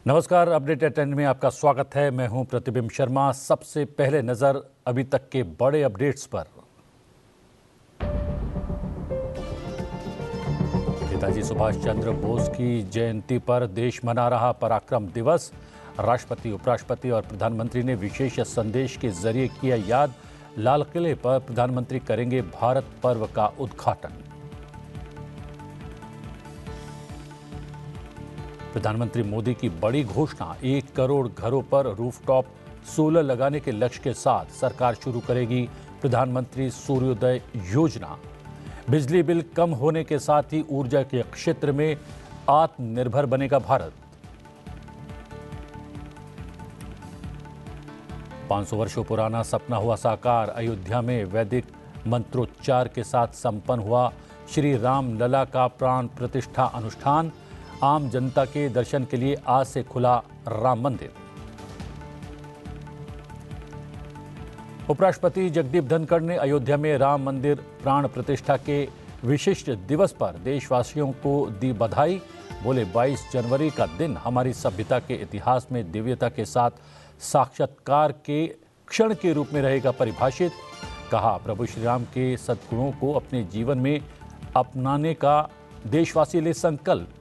नमस्कार, update eight 10 में आपका स्वागत है। मैं हूं प्रतिबिंब शर्मा। सबसे पहले नजर अभी तक के बड़े अपडेट्स पर। नेताजी सुभाष चंद्र बोस की जयंती पर देश मना रहा पराक्रम दिवस। राष्ट्रपति, उपराष्ट्रपति और प्रधानमंत्री ने विशेष संदेश के जरिए किया याद। लाल किले पर प्रधानमंत्री करेंगे भारत पर्व का उद्घाटन। प्रधानमंत्री मोदी की बड़ी घोषणा, 1 करोड़ घरों पर रूफटॉप सोलर लगाने के लक्ष्य के साथ सरकार शुरू करेगी प्रधानमंत्री सूर्योदय योजना। बिजली बिल कम होने के साथ ही ऊर्जा के क्षेत्र में आत्मनिर्भर बनेगा भारत। 500 वर्षों पुराना सपना हुआ साकार। अयोध्या में वैदिक मंत्रोच्चार के साथ संपन्न हुआ श्री राम लला का प्राण प्रतिष्ठा अनुष्ठान। आम जनता के दर्शन के लिए आज से खुला राम मंदिर। उपराष्ट्रपति जगदीप धनखड़ ने अयोध्या में राम मंदिर प्राण प्रतिष्ठा के विशिष्ट दिवस पर देशवासियों को दी बधाई। बोले, 22 जनवरी का दिन हमारी सभ्यता के इतिहास में दिव्यता के साथ साक्षात्कार के क्षण के रूप में रहेगा परिभाषित। कहा, प्रभु श्री राम के सद्गुणों को अपने जीवन में अपनाने का देशवासी ले संकल्प।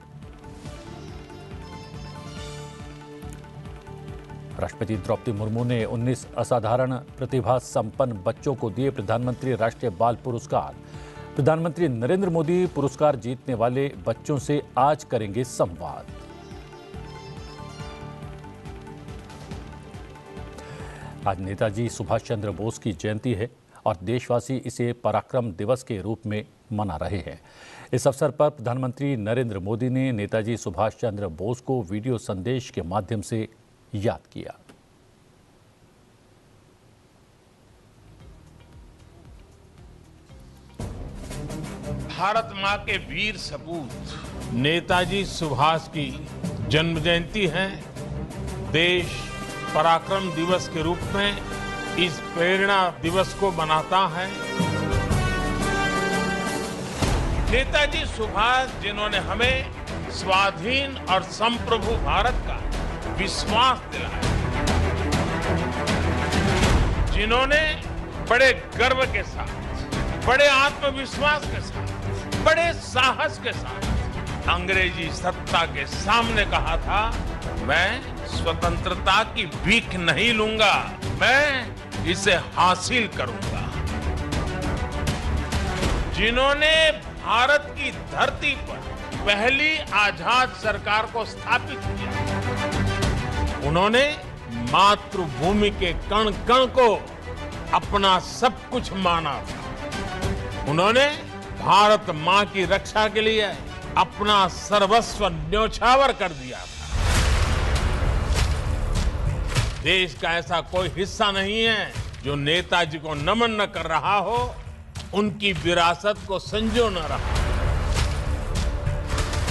राष्ट्रपति द्रौपदी मुर्मू ने 19 असाधारण प्रतिभा संपन्न बच्चों को दिए प्रधानमंत्री राष्ट्रीय बाल पुरस्कार। प्रधानमंत्री नरेंद्र मोदी पुरस्कार जीतने वाले बच्चों से आज करेंगे संवाद। आज नेताजी सुभाष चंद्र बोस की जयंती है और देशवासी इसे पराक्रम दिवस के रूप में मना रहे हैं। इस अवसर पर प्रधानमंत्री नरेंद्र मोदी ने नेताजी सुभाष चंद्र बोस को वीडियो संदेश के माध्यम से याद किया। भारत मां के वीर सपूत नेताजी सुभाष की जन्म जयंती है। देश पराक्रम दिवस के रूप में इस प्रेरणा दिवस को मनाता है। नेताजी सुभाष, जिन्होंने हमें स्वाधीन और संप्रभु भारत का विश्वास दिलाया, जिन्होंने बड़े गर्व के साथ, बड़े आत्मविश्वास के साथ, बड़े साहस के साथ अंग्रेजी सत्ता के सामने कहा था, मैं स्वतंत्रता की भीख नहीं लूंगा, मैं इसे हासिल करूंगा। जिन्होंने भारत की धरती पर पहली आजाद सरकार को स्थापित किया, उन्होंने मातृभूमि के कण कण को अपना सब कुछ माना था। उन्होंने भारत मां की रक्षा के लिए अपना सर्वस्व न्योछावर कर दिया था। देश का ऐसा कोई हिस्सा नहीं है जो नेताजी को नमन न कर रहा हो, उनकी विरासत को संजो न रहा।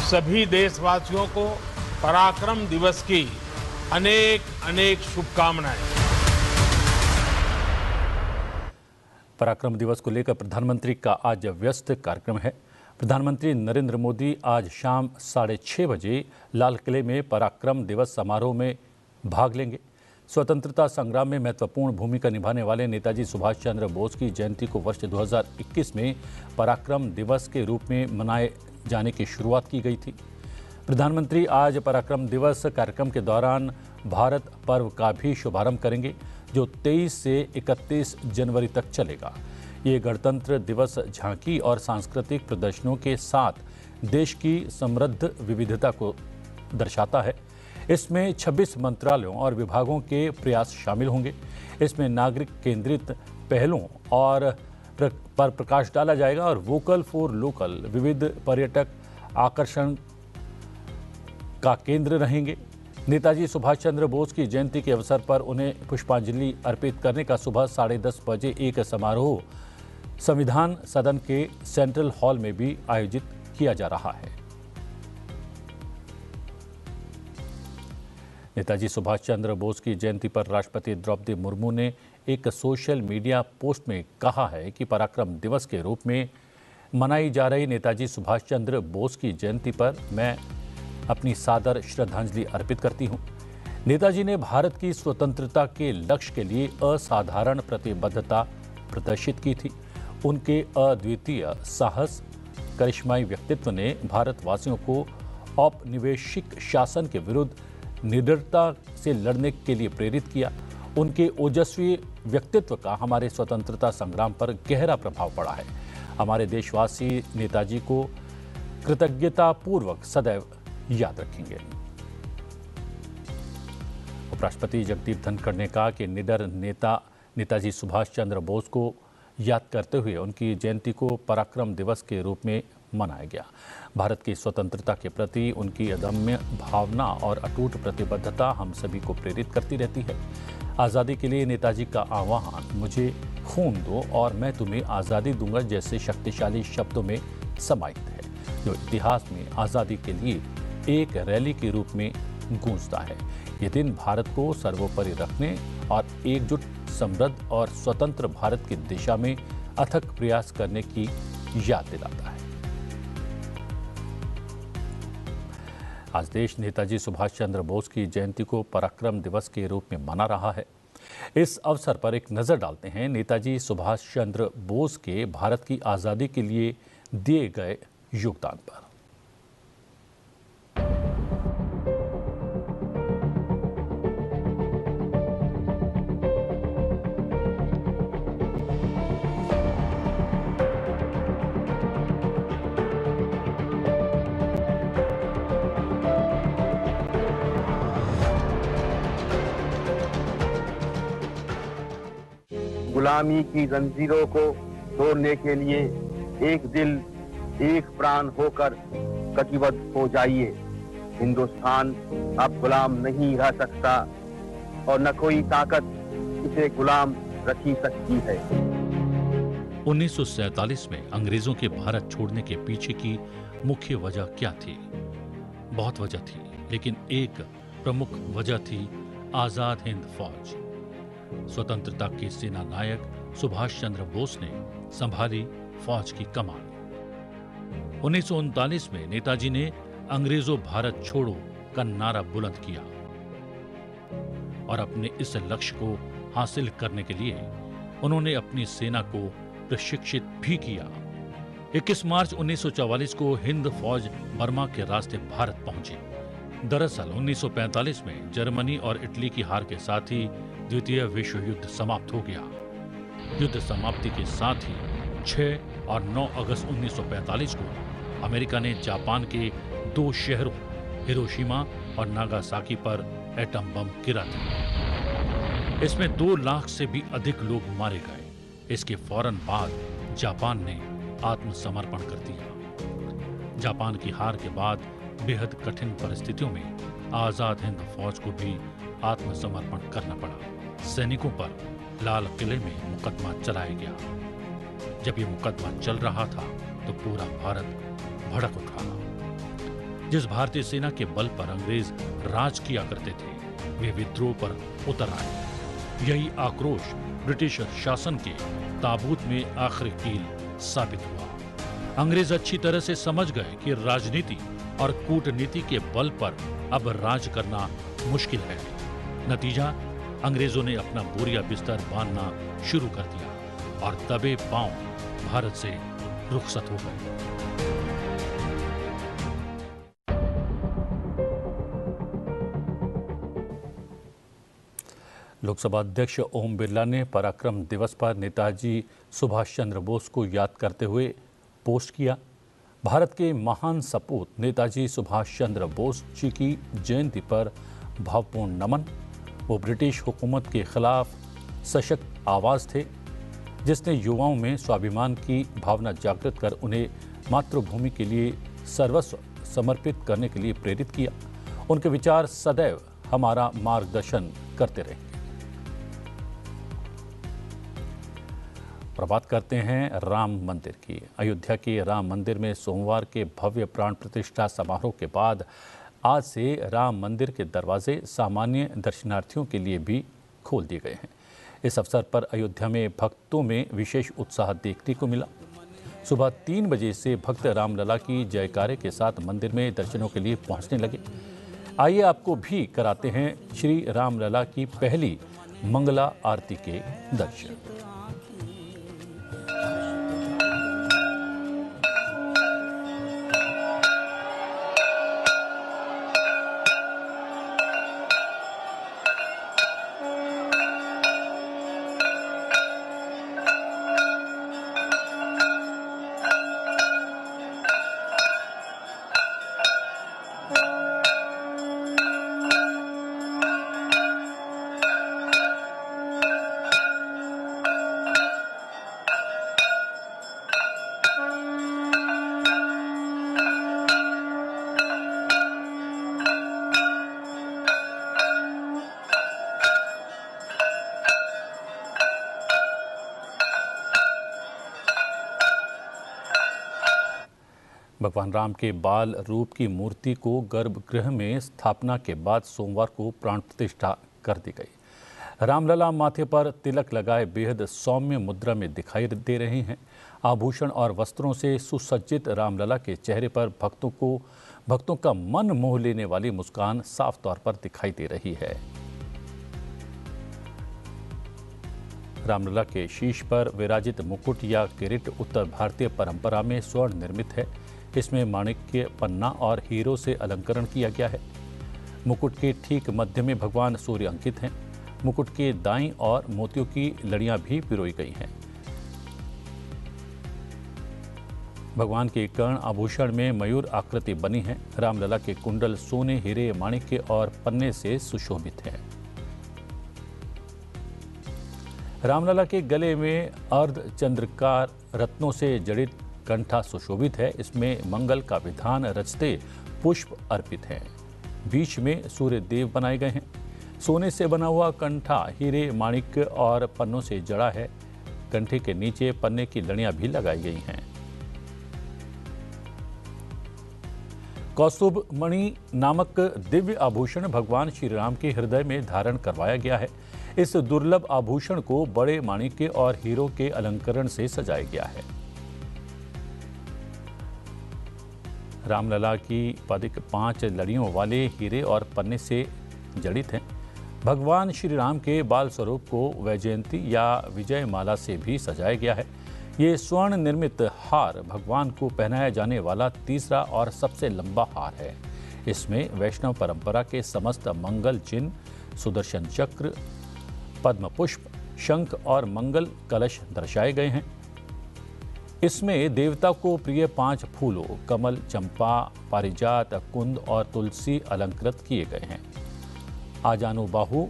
सभी देशवासियों को पराक्रम दिवस की अनेक अनेक शुभकामनाएं। पराक्रम दिवस को लेकर प्रधानमंत्री का आज व्यस्त कार्यक्रम है। प्रधानमंत्री नरेंद्र मोदी आज शाम 6:30 बजे लाल किले में पराक्रम दिवस समारोह में भाग लेंगे। स्वतंत्रता संग्राम में महत्वपूर्ण भूमिका निभाने वाले नेताजी सुभाष चंद्र बोस की जयंती को वर्ष 2021 में पराक्रम दिवस के रूप में मनाए जाने की शुरुआत की गई थी। प्रधानमंत्री आज पराक्रम दिवस कार्यक्रम के दौरान भारत पर्व का भी शुभारंभ करेंगे, जो 23 से 31 जनवरी तक चलेगा। ये गणतंत्र दिवस झांकी और सांस्कृतिक प्रदर्शनों के साथ देश की समृद्ध विविधता को दर्शाता है। इसमें 26 मंत्रालयों और विभागों के प्रयास शामिल होंगे। इसमें नागरिक केंद्रित पहलों और पर प्रकाश डाला जाएगा और वोकल फॉर लोकल विविध पर्यटक आकर्षण का केंद्र रहेंगे। नेताजी सुभाष चंद्र बोस की जयंती के अवसर पर उन्हें पुष्पांजलि अर्पित करने का सुबह 10:30 बजे एक समारोह संविधान सदन के सेंट्रल हॉल में भी आयोजित किया जा रहा है। नेताजी सुभाष चंद्र बोस की जयंती पर राष्ट्रपति द्रौपदी मुर्मू ने एक सोशल मीडिया पोस्ट में कहा है कि पराक्रम दिवस के रूप में मनाई जा रही नेताजी सुभाष चंद्र बोस की जयंती पर मैं अपनी सादर श्रद्धांजलि अर्पित करती हूँ। नेताजी ने भारत की स्वतंत्रता के लक्ष्य के लिए असाधारण प्रतिबद्धता प्रदर्शित की थी। उनके अद्वितीय साहस, करिश्माई व्यक्तित्व ने भारतवासियों को औपनिवेशिक शासन के विरुद्ध निडरता से लड़ने के लिए प्रेरित किया। उनके ओजस्वी व्यक्तित्व का हमारे स्वतंत्रता संग्राम पर गहरा प्रभाव पड़ा है। हमारे देशवासी नेताजी को कृतज्ञतापूर्वक सदैव याद रखेंगे। उपराष्ट्रपति जगदीप धनखड़ ने कहा कि निडर नेता नेताजी सुभाष चंद्र बोस को याद करते हुए उनकी जयंती को पराक्रम दिवस के रूप में मनाया गया। भारत की स्वतंत्रता के प्रति उनकी अदम्य भावना और अटूट प्रतिबद्धता हम सभी को प्रेरित करती रहती है। आज़ादी के लिए नेताजी का आह्वान, मुझे खून दो और मैं तुम्हें आज़ादी दूंगा, जैसे शक्तिशाली शब्दों में समाहित है, जो इतिहास में आज़ादी के लिए एक रैली के रूप में गूंजता है। ये दिन भारत को सर्वोपरि रखने और एकजुट, समृद्ध और स्वतंत्र भारत की दिशा में अथक प्रयास करने की याद दिलाता है। आज देश नेताजी सुभाष चंद्र बोस की जयंती को पराक्रम दिवस के रूप में मना रहा है। इस अवसर पर एक नजर डालते हैं नेताजी सुभाष चंद्र बोस के भारत की आज़ादी के लिए दिए गए योगदान पर। गुलामी की जंजीरों को तोड़ने के लिए एक दिल, एक प्राण होकर कटिबद्ध हो जाइए। हिंदुस्तान अब गुलाम नहीं रह सकता और न कोई ताकत इसे गुलाम रखी सकती है। 1947 में अंग्रेजों के भारत छोड़ने के पीछे की मुख्य वजह क्या थी? बहुत वजह थी, लेकिन एक प्रमुख वजह थी आजाद हिंद फौज। स्वतंत्रता के सेना नायक सुभाष चंद्र बोस ने संभाली फौज की कमान। 1939 में नेताजी ने अंग्रेजों भारत छोड़ो का नारा बुलंद किया और अपने इस लक्ष्य को हासिल करने के लिए उन्होंने अपनी सेना को प्रशिक्षित भी किया। 21 मार्च 1944 को हिंद फौज बर्मा के रास्ते भारत पहुंची। दरअसल 1945 में जर्मनी और इटली की हार के साथ ही द्वितीय विश्व युद्ध समाप्त हो गया। युद्ध समाप्ति के साथ ही 6 और 9 अगस्त 1945 को अमेरिका ने जापान के 2 शहरों हिरोशिमा और नागासाकी पर एटम बम गिरा दिया। इसमें 2 लाख से भी अधिक लोग मारे गए। इसके फौरन बाद जापान ने आत्मसमर्पण कर दिया। जापान की हार के बाद बेहद कठिन परिस्थितियों में आजाद हिंद फौज को भी आत्मसमर्पण करना पड़ा। सैनिकों पर लाल किले में मुकदमा चलाया गया। जब ये मुकदमा चल रहा था तो पूरा भारत भड़क उठा। जिस भारतीय सेना के बल पर अंग्रेज राज किया करते थे, वे विद्रोह पर उतर आए। यही आक्रोश ब्रिटिश शासन के ताबूत में आखिरी कील साबित हुआ। अंग्रेज अच्छी तरह से समझ गए कि राजनीति और कूटनीति के बल पर अब राज करना मुश्किल है। नतीजा, अंग्रेजों ने अपना बोरिया बिस्तर बांधना शुरू कर दिया और दबे पांव भारत से रुखसत हो गए। लोकसभा अध्यक्ष ओम बिरला ने पराक्रम दिवस पर नेताजी सुभाष चंद्र बोस को याद करते हुए पोस्ट किया। भारत के महान सपूत नेताजी सुभाष चंद्र बोस जी की जयंती पर भावपूर्ण नमन। वो ब्रिटिश हुकूमत के खिलाफ सशक्त आवाज थे, जिसने युवाओं में स्वाभिमान की भावना जागृत कर उन्हें मातृभूमि के लिए सर्वस्व समर्पित करने के लिए प्रेरित किया। उनके विचार सदैव हमारा मार्गदर्शन करते रहे। बात करते हैं राम मंदिर की। अयोध्या के राम मंदिर में सोमवार के भव्य प्राण प्रतिष्ठा समारोह के बाद आज से राम मंदिर के दरवाजे सामान्य दर्शनार्थियों के लिए भी खोल दिए गए हैं। इस अवसर पर अयोध्या में भक्तों में विशेष उत्साह देखने को मिला। सुबह 3 बजे से भक्त रामलला की जयकारे के साथ मंदिर में दर्शनों के लिए पहुंचने लगे। आइए आपको भी कराते हैं श्री रामलला की पहली मंगला आरती के दर्शन। भगवान राम के बाल रूप की मूर्ति को गर्भगृह में स्थापना के बाद सोमवार को प्राण प्रतिष्ठा कर दी गई। रामलला माथे पर तिलक लगाए बेहद सौम्य मुद्रा में दिखाई दे रहे हैं। आभूषण और वस्त्रों से सुसज्जित रामलला के चेहरे पर भक्तों का मन मोह लेने वाली मुस्कान साफ तौर पर दिखाई दे रही है। रामलला के शीश पर विराजित मुकुट या किरीट उत्तर भारतीय परंपरा में स्वर्ण निर्मित है। इसमें माणिक्य, पन्ना और हीरो से अलंकरण किया गया है। मुकुट के ठीक मध्य में भगवान सूर्य अंकित हैं। मुकुट के दाईं ओर मोतियों की लड़ियां भी पिरोई गई हैं। भगवान के कर्ण आभूषण में मयूर आकृति बनी है। रामलला के कुंडल सोने, हीरे, माणिक्य और पन्ने से सुशोभित हैं। रामलला के गले में अर्धचंद्राकार रत्नों से जड़ित कंठा सुशोभित है। इसमें मंगल का विधान रचते पुष्प अर्पित हैं। बीच में सूर्य देव बनाए गए हैं। सोने से बना हुआ कंठा हीरे, माणिक्य और पन्नों से जड़ा है। कंठे के नीचे पन्ने की लड़ियां भी लगाई गई हैं। कौस्तुभ मणि नामक दिव्य आभूषण भगवान श्री राम के हृदय में धारण करवाया गया है। इस दुर्लभ आभूषण को बड़े माणिक्य और हीरो के अलंकरण से सजाया गया है। रामलला की पदिक 5 लड़ियों वाले हीरे और पन्ने से जड़ित हैं। भगवान श्री राम के बाल स्वरूप को वैजयंती या विजय माला से भी सजाया गया है। ये स्वर्ण निर्मित हार भगवान को पहनाया जाने वाला तीसरा और सबसे लंबा हार है। इसमें वैष्णव परंपरा के समस्त मंगल चिन्ह, सुदर्शन चक्र, पद्म पुष्प, शंख और मंगल कलश दर्शाए गए हैं। इसमें देवता को प्रिय 5 फूलों कमल, चंपा, पारिजात, कुंद और तुलसी अलंकृत किए गए हैं। आजानुबाहु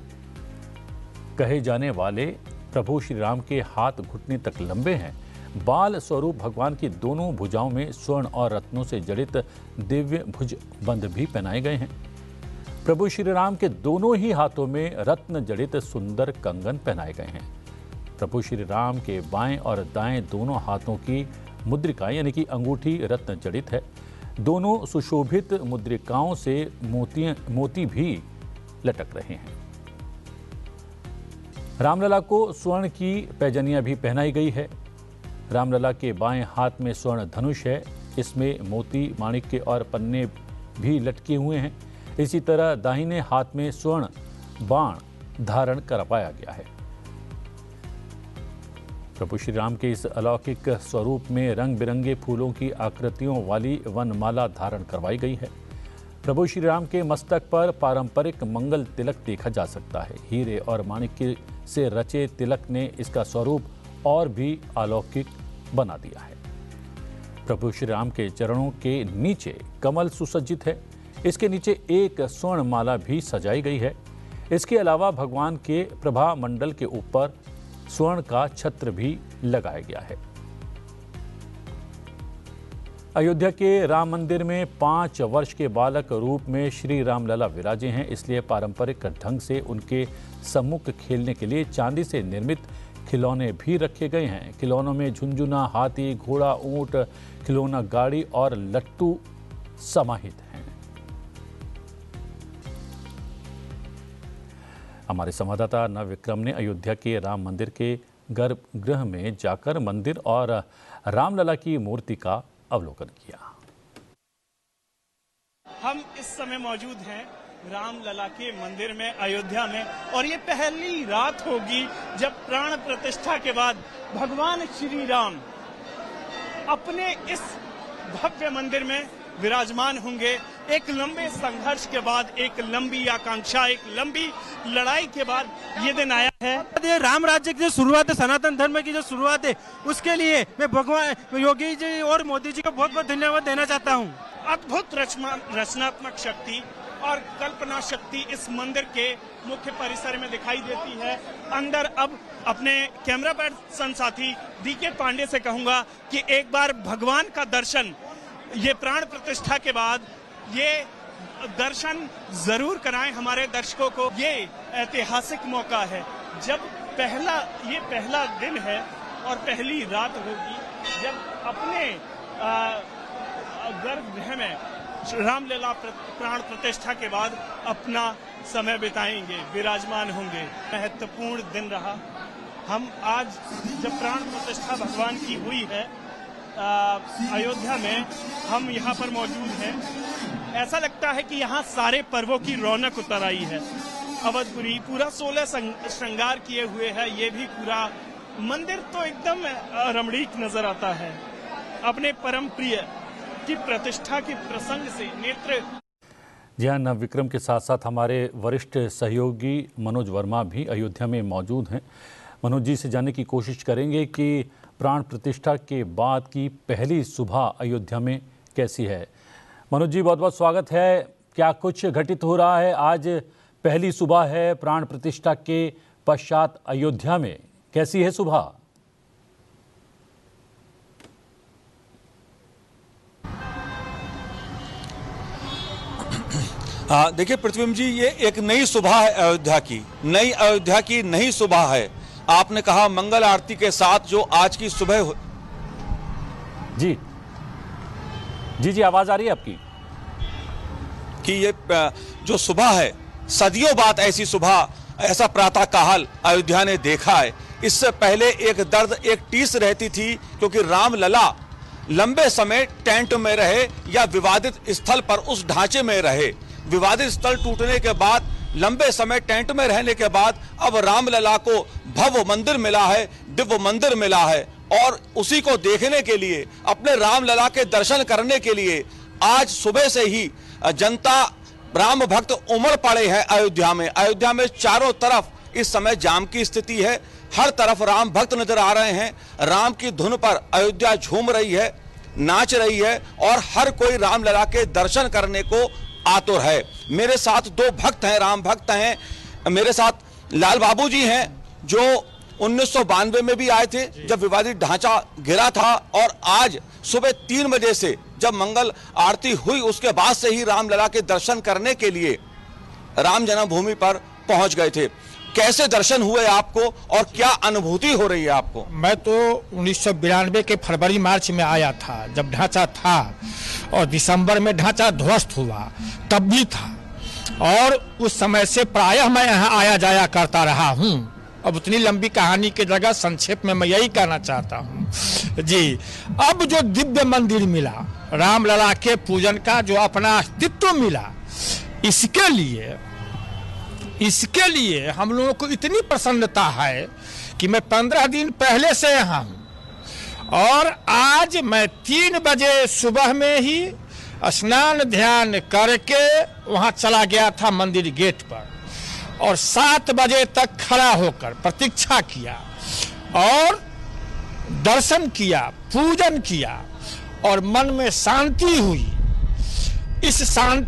कहे जाने वाले प्रभु श्री राम के हाथ घुटने तक लंबे हैं। बाल स्वरूप भगवान की दोनों भुजाओं में स्वर्ण और रत्नों से जड़ित दिव्य भुजबंध भी पहनाए गए हैं। प्रभु श्री राम के दोनों ही हाथों में रत्न जड़ित सुंदर कंगन पहनाए गए हैं। प्रभु श्री राम के बाएं और दाएं दोनों हाथों की मुद्रिका यानी कि अंगूठी रत्न जड़ित है। दोनों सुशोभित मुद्रिकाओं से मोती भी लटक रहे हैं। रामलला को स्वर्ण की पैजनियां भी पहनाई गई है। रामलला के बाएं हाथ में स्वर्ण धनुष है। इसमें मोती, माणिक्य और पन्ने भी लटके हुए हैं। इसी तरह दाहिने हाथ में स्वर्ण बाण धारण करवाया गया है। प्रभु श्री राम के इस अलौकिक स्वरूप में रंग बिरंगे फूलों की आकृतियों वाली वनमाला धारण करवाई गई है। प्रभु श्री राम के मस्तक पर पारंपरिक मंगल तिलक देखा जा सकता है। हीरे और माणिक्य से रचे तिलक ने इसका स्वरूप और भी अलौकिक बना दिया है। प्रभु श्री राम के चरणों के नीचे कमल सुसज्जित है। इसके नीचे एक स्वर्ण माला भी सजाई गई है। इसके अलावा भगवान के प्रभा मंडल के ऊपर स्वर्ण का छत्र भी लगाया गया है। अयोध्या के राम मंदिर में 5 वर्ष के बालक रूप में श्री रामलला विराजे हैं। इसलिए पारंपरिक ढंग से उनके सम्मुख खेलने के लिए चांदी से निर्मित खिलौने भी रखे गए हैं। खिलौनों में झुनझुना, हाथी, घोड़ा, ऊंट, खिलौना गाड़ी और लट्टू समाहित हैं। हमारे संवाददाता नव विक्रम ने अयोध्या के राम मंदिर के गर्भगृह में जाकर मंदिर और रामलला की मूर्ति का अवलोकन किया। हम इस समय मौजूद हैं रामलला के मंदिर में अयोध्या में, और ये पहली रात होगी जब प्राण प्रतिष्ठा के बाद भगवान श्री राम अपने इस भव्य मंदिर में विराजमान होंगे। एक लंबे संघर्ष के बाद, एक लंबी आकांक्षा, एक लंबी लड़ाई के बाद ये दिन आया है। ये राम राज्य की जो शुरुआत है, सनातन धर्म की जो शुरुआत है, उसके लिए मैं भगवान योगी जी और मोदी जी को बहुत बहुत धन्यवाद देना चाहता हूँ। अद्भुत रचनात्मक शक्ति और कल्पना शक्ति इस मंदिर के मुख्य परिसर में दिखाई देती है। अंदर अब अपने कैमरा पर्सन साथी डीके पांडे से कहूंगा कि एक बार भगवान का दर्शन ये प्राण प्रतिष्ठा के बाद ये दर्शन जरूर कराएं हमारे दर्शकों को। ये ऐतिहासिक मौका है जब ये पहला दिन है और पहली रात होगी जब अपने गर्भगृह में रामलला प्राण प्रतिष्ठा के बाद अपना समय बिताएंगे, विराजमान होंगे। महत्वपूर्ण दिन रहा। हम आज जब प्राण प्रतिष्ठा भगवान की हुई है अयोध्या में, हम यहाँ पर मौजूद हैं। ऐसा लगता है कि यहाँ सारे पर्वों की रौनक उतर आई है। अवधपुरी पूरा 16 श्रृंगार किए हुए है। ये भी पूरा मंदिर तो एकदम रमणीक नजर आता है। अपने परम प्रिय की प्रतिष्ठा के प्रसंग से नेत्र। जी हाँ, नवविक्रम के साथ साथ हमारे वरिष्ठ सहयोगी मनोज वर्मा भी अयोध्या में मौजूद हैं। मनोज जी से जानने की कोशिश करेंगे कि प्राण प्रतिष्ठा के बाद की पहली सुबह अयोध्या में कैसी है। मनोज जी, बहुत बहुत स्वागत है। क्या कुछ घटित हो रहा है? आज पहली सुबह है प्राण प्रतिष्ठा के पश्चात अयोध्या में, कैसी है सुबह? देखिए पृथ्वी जी, ये एक नई सुबह है अयोध्या की नई सुबह है। आपने कहा मंगल आरती के साथ जो आज की सुबह जी जी जी आवाज आ रही है आपकी कि ये जो सुबह है, सदियों बाद ऐसी सुबह, ऐसा प्रातः काल अयोध्या ने देखा है। इससे पहले एक दर्द, एक टीस रहती थी क्योंकि रामलला लंबे समय टेंट में रहे या विवादित स्थल पर उस ढांचे में रहे। विवादित स्थल टूटने के बाद, लंबे समय टेंट में रहने के बाद अब रामलला को भव्य मंदिर मिला है, दिव्य मंदिर मिला है, और उसी को देखने के लिए, अपने रामलला के दर्शन करने के लिए आज सुबह से ही जनता, राम भक्त उमड़ पड़े हैं अयोध्या में। अयोध्या में चारों तरफ इस समय जाम की स्थिति है। हर तरफ राम भक्त नजर आ रहे हैं। राम की धुन पर अयोध्या झूम रही है, नाच रही है, और हर कोई रामलला के दर्शन करने को आतुर है। मेरे साथ दो भक्त हैं, राम भक्त हैं। मेरे साथ लाल बाबू जी हैं जो 1992 में भी आए थे जब विवादित ढांचा गिरा था, और आज सुबह 3 बजे से जब मंगल आरती हुई उसके बाद से ही रामलला के दर्शन करने के लिए राम जन्मभूमि पर पहुंच गए थे। कैसे दर्शन हुए आपको और क्या अनुभूति हो रही है आपको? मैं तो 1992 के फरवरी मार्च में आया था जब ढांचा था, और दिसंबर में ढांचा ध्वस्त हुआ तब भी था, और उस समय से प्रायः मैं यहाँ आया जाया करता रहा हूँ। अब उतनी लंबी कहानी की जगह संक्षेप में मैं यही कहना चाहता हूँ जी। अब जो दिव्य मंदिर मिला, रामलला के पूजन का जो अपना अस्तित्व मिला, इसके लिए हम लोगों को इतनी प्रसन्नता है कि मैं 15 दिन पहले से यहाँ हूँ, और आज मैं 3 बजे सुबह में ही स्नान ध्यान करके वहाँ चला गया था मंदिर गेट पर, और 7 बजे तक खड़ा होकर प्रतीक्षा किया और दर्शन किया, पूजन किया, और मन में शांति हुई।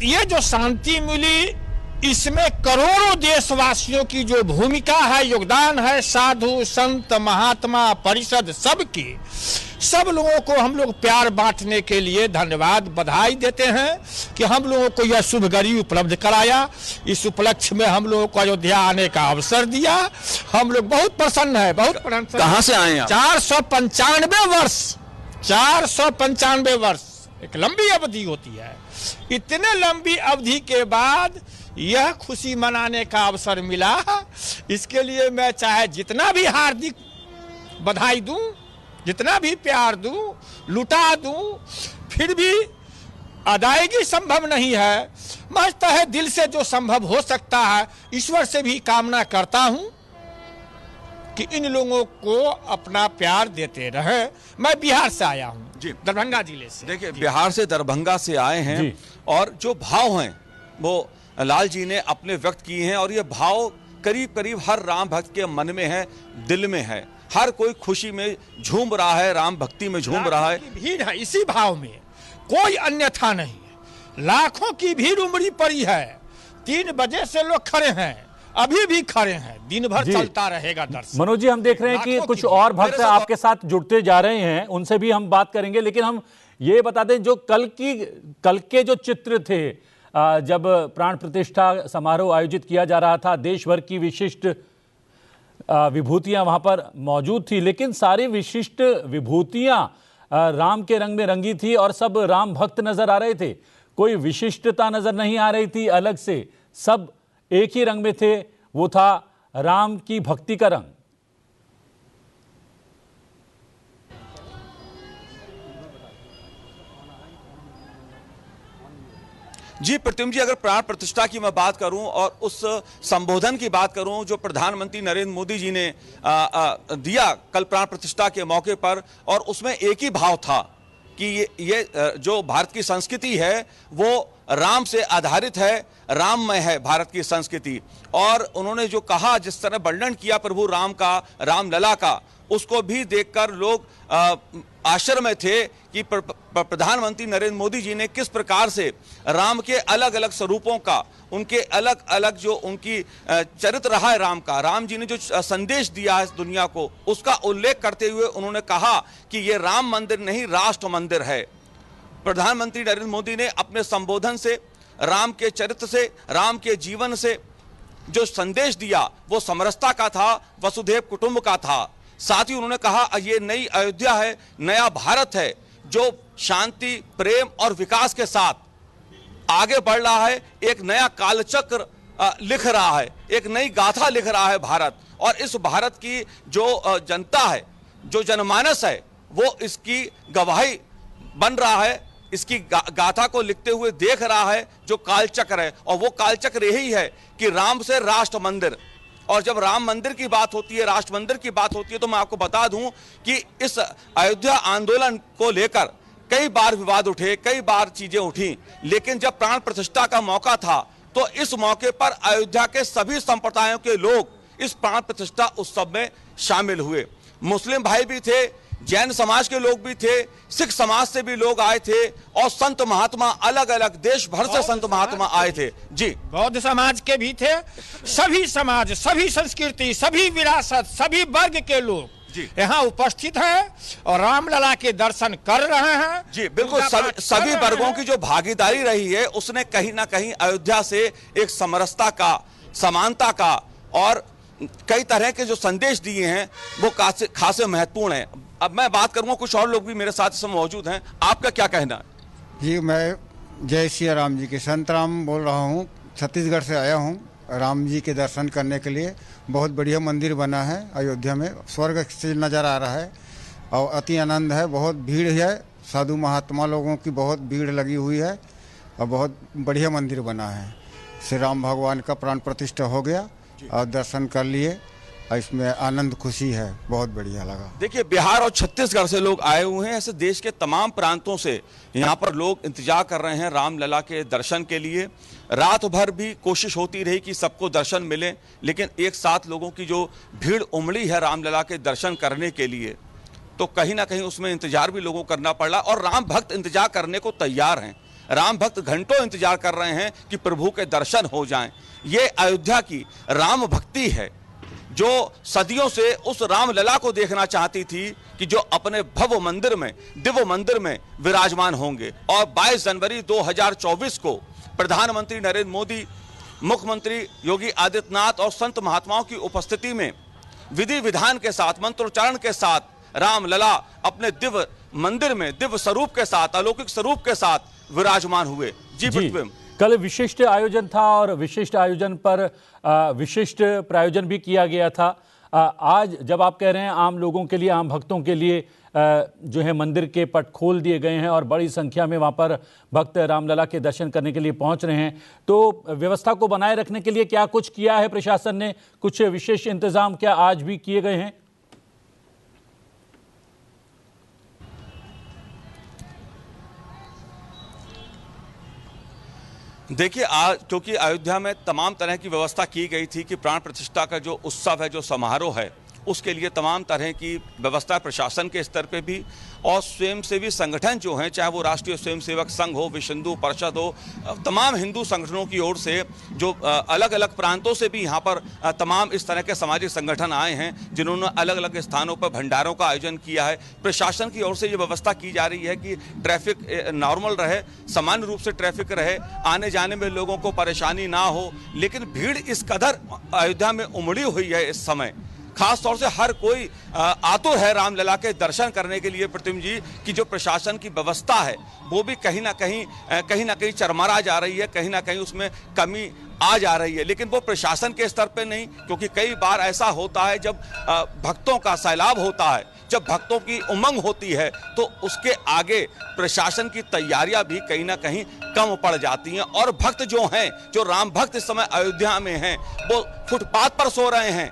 ये जो शांति मिली, इसमें करोड़ों देशवासियों की जो भूमिका है, योगदान है, साधु संत महात्मा परिषद सबकी, सब लोगों को हम लोग प्यार बांटने के लिए धन्यवाद बधाई देते हैं कि हम लोगों को यह शुभ घड़ी उपलब्ध कराया। इस उपलक्ष्य में हम लोगों को अयोध्या आने का अवसर दिया। हम लोग बहुत प्रसन्न है, बहुत प्रसन्न। कहाँ से आए हैं? 495 वर्ष एक लंबी अवधि होती है। इतने लंबी अवधि के बाद यह खुशी मनाने का अवसर मिला, इसके लिए मैं चाहे जितना भी हार्दिक बधाई दूं, जितना भी प्यार दूं, लुटा दूं, फिर भी अदायगी संभव नहीं है। मैं तहे दिल से जो संभव हो सकता है ईश्वर से भी कामना करता हूं कि इन लोगों को अपना प्यार देते रहे। मैं बिहार से आया हूं जी, दरभंगा जिले से। देखिए, बिहार से दरभंगा से आए हैं और जो भाव हैं वो लाल जी ने अपने व्यक्त किए हैं और ये भाव करीब करीब हर राम भक्त के मन में है, दिल में है। हर कोई खुशी में झूम रहा है, राम भक्ति में झूम रहा है। भीड़ है इसी भाव में, कोई अन्यथा नहीं है। लाखों की भीड़ उमड़ी पड़ी है। 3 बजे से लोग खड़े हैं, अभी भी खड़े हैं, दिन भर चलता रहेगा दर्शन। मनोज जी, हम देख रहे हैं कि कुछ और भक्त आपके साथ जुड़ते जा रहे हैं, उनसे भी हम बात करेंगे, लेकिन हम ये बता दें जो कल के जो चित्र थे, जब प्राण प्रतिष्ठा समारोह आयोजित किया जा रहा था, देश भर की विशिष्ट विभूतियां वहां पर मौजूद थी, लेकिन सारी विशिष्ट विभूतियां राम के रंग में रंगी थी और सब राम भक्त नजर आ रहे थे। कोई विशिष्टता नजर नहीं आ रही थी अलग से, सब एक ही रंग में थे, वो था राम की भक्ति का रंग। जी प्रतिम जी, अगर प्राण प्रतिष्ठा की मैं बात करूं और उस संबोधन की बात करूं जो प्रधानमंत्री नरेंद्र मोदी जी ने दिया कल प्राण प्रतिष्ठा के मौके पर, और उसमें एक ही भाव था कि ये जो भारत की संस्कृति है वो राम से आधारित है, राममय है भारत की संस्कृति। और उन्होंने जो कहा, जिस तरह वर्णन किया प्रभु राम का, रामलला का, उसको भी देखकर लोग आश्चर्य में थे कि प्रधानमंत्री नरेंद्र मोदी जी ने किस प्रकार से राम के अलग अलग स्वरूपों का, उनके अलग अलग जो उनकी चरित्र रहा है राम का, राम जी ने जो संदेश दिया है इस दुनिया को, उसका उल्लेख करते हुए उन्होंने कहा कि ये राम मंदिर नहीं, राष्ट्र मंदिर है। प्रधानमंत्री नरेंद्र मोदी ने अपने संबोधन से, राम के चरित्र से, राम के जीवन से जो संदेश दिया वो समरसता का था, वसुधैव कुटुंब का था। साथ ही उन्होंने कहा ये नई अयोध्या है, नया भारत है जो शांति, प्रेम और विकास के साथ आगे बढ़ रहा है, एक नया कालचक्र लिख रहा है, एक नई गाथा लिख रहा है भारत। और इस भारत की जो जनता है, जो जनमानस है, वो इसकी गवाही बन रहा है, इसकी गाथा को लिखते हुए देख रहा है जो कालचक्र है। और वो कालचक्र यही है कि राम से राष्ट्र मंदिर। और जब राम मंदिर की बात होती है, राष्ट्र मंदिर की बात होती है, तो मैं आपको बता दूं कि इस अयोध्या आंदोलन को लेकर कई बार विवाद उठे, कई बार चीजें उठी, लेकिन जब प्राण प्रतिष्ठा का मौका था तो इस मौके पर अयोध्या के सभी संप्रदायों के लोग इस प्राण प्रतिष्ठा उत्सव में शामिल हुए। मुस्लिम भाई भी थे, जैन समाज के लोग भी थे, सिख समाज से भी लोग आए थे, और संत महात्मा अलग अलग देश भर से संत महात्मा आए थे। जी, बौद्ध समाज के भी थे, सभी समाज, सभी संस्कृति, सभी विरासत, सभी वर्ग के लोग यहाँ उपस्थित हैं और रामलला के दर्शन कर रहे हैं। जी बिल्कुल, सभी वर्गों की जो भागीदारी रही है उसने कहीं ना कहीं अयोध्या से एक समरसता का, समानता का और कई तरह के जो संदेश दिए हैं वो खासे महत्वपूर्ण है। अब मैं बात करूंगा, कुछ और लोग भी मेरे साथ इसमें मौजूद हैं, आपका क्या कहना है? जी, मैं जय श्री राम जी के संत राम बोल रहा हूँ, छत्तीसगढ़ से आया हूँ राम जी के दर्शन करने के लिए। बहुत बढ़िया मंदिर बना है अयोध्या में, स्वर्ग से नज़र आ रहा है और अति आनंद है। बहुत भीड़ है, साधु महात्मा लोगों की बहुत भीड़ लगी हुई है और बहुत बढ़िया मंदिर बना है। श्री राम भगवान का प्राण प्रतिष्ठा हो गया और दर्शन कर लिए, इसमें आनंद खुशी है, बहुत बढ़िया लगा। देखिए, बिहार और छत्तीसगढ़ से लोग आए हुए हैं, ऐसे देश के तमाम प्रांतों से यहाँ पर लोग इंतजार कर रहे हैं रामलला के दर्शन के लिए। रात भर भी कोशिश होती रही कि सबको दर्शन मिले, लेकिन एक साथ लोगों की जो भीड़ उमड़ी है रामलला के दर्शन करने के लिए, तो कहीं ना कहीं उसमें इंतजार भी लोगों को करना पड़ रहा। और राम भक्त इंतजार करने को तैयार हैं, राम भक्त घंटों इंतजार कर रहे हैं कि प्रभु के दर्शन हो जाएं। ये अयोध्या की राम भक्ति है जो सदियों से उस रामलला को देखना चाहती थी कि जो अपने भव्य मंदिर में, दिव्य मंदिर में विराजमान होंगे। और 22 जनवरी 2024 को प्रधानमंत्री नरेंद्र मोदी, मुख्यमंत्री योगी आदित्यनाथ और संत महात्माओं की उपस्थिति में विधि विधान के साथ, मंत्रोच्चारण के साथ रामलला अपने दिव्य मंदिर में दिव्य स्वरूप के साथ, अलौकिक स्वरूप के साथ विराजमान हुए। जी। कल विशिष्ट आयोजन था और विशिष्ट आयोजन पर विशिष्ट प्रायोजन भी किया गया था। आज जब आप कह रहे हैं आम लोगों के लिए, आम भक्तों के लिए जो है मंदिर के पट खोल दिए गए हैं और बड़ी संख्या में वहां पर भक्त रामलला के दर्शन करने के लिए पहुंच रहे हैं, तो व्यवस्था को बनाए रखने के लिए क्या कुछ किया है प्रशासन ने? कुछ विशेष इंतजाम क्या आज भी किए गए हैं? देखिए, आज क्योंकि अयोध्या में तमाम तरह की व्यवस्था की गई थी कि प्राण प्रतिष्ठा का जो उत्सव है, जो समारोह है, उसके लिए तमाम तरह की व्यवस्था प्रशासन के स्तर पे भी और स्वयंसेवी संगठन जो हैं, चाहे वो राष्ट्रीय स्वयंसेवक संघ हो, विश्व हिंदू परिषद हो, तमाम हिंदू संगठनों की ओर से जो अलग अलग प्रांतों से भी यहाँ पर तमाम इस तरह के सामाजिक संगठन आए हैं, जिन्होंने अलग अलग स्थानों पर भंडारों का आयोजन किया है। प्रशासन की ओर से ये व्यवस्था की जा रही है कि ट्रैफिक नॉर्मल रहे, सामान्य रूप से ट्रैफिक रहे, आने जाने में लोगों को परेशानी ना हो। लेकिन भीड़ इस कदर अयोध्या में उमड़ी हुई है इस समय, खास तौर से हर कोई आतुर है रामलला के दर्शन करने के लिए प्रतिम जी, कि जो प्रशासन की व्यवस्था है वो भी कहीं ना कहीं चरमरा जा रही है, कहीं ना कहीं उसमें कमी आ जा रही है। लेकिन वो प्रशासन के स्तर पे नहीं, क्योंकि कई बार ऐसा होता है जब भक्तों का सैलाब होता है, जब भक्तों की उमंग होती है, तो उसके आगे प्रशासन की तैयारियां भी कहीं ना कहीं कम पड़ जाती हैं। और भक्त जो हैं, जो राम भक्त इस समय अयोध्या में हैं, वो फुटपाथ पर सो रहे हैं।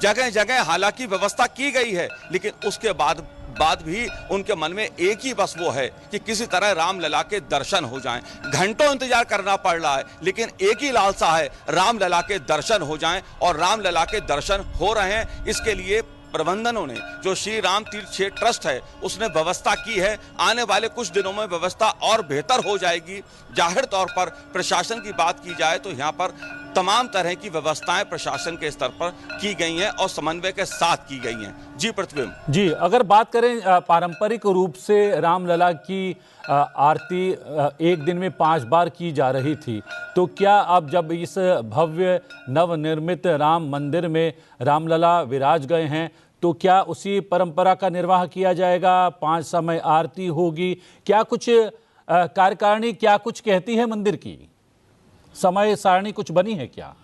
जगह जगह हालांकि व्यवस्था की गई है, लेकिन उसके बाद भी उनके मन में एक ही बस वो है कि किसी तरह रामलला के दर्शन हो जाएं। घंटों इंतजार करना पड़ रहा है, लेकिन एक ही लालसा है, रामलला के दर्शन हो जाएं। और रामलला के दर्शन हो रहे हैं। इसके लिए प्रबंधनों ने, जो श्री राम तीर्थ क्षेत्र ट्रस्ट है, उसने व्यवस्था की है। आने वाले कुछ दिनों में व्यवस्था और बेहतर हो जाएगी। जाहिर तौर पर प्रशासन की बात की जाए तो यहाँ पर तमाम तरह की व्यवस्थाएं प्रशासन के स्तर पर की गई हैं और समन्वय के साथ की गई हैं। जी प्रतिबिंब जी, अगर बात करें पारंपरिक रूप से रामलला की आरती एक दिन में 5 बार की जा रही थी, तो क्या अब जब इस भव्य नवनिर्मित राम मंदिर में रामलला विराज गए हैं, तो क्या उसी परंपरा का निर्वाह किया जाएगा? 5 समय आरती होगी? क्या कुछ कार्यकारिणी क्या कुछ कहती है मंदिर की? समय सारणी कुछ बनी है क्या?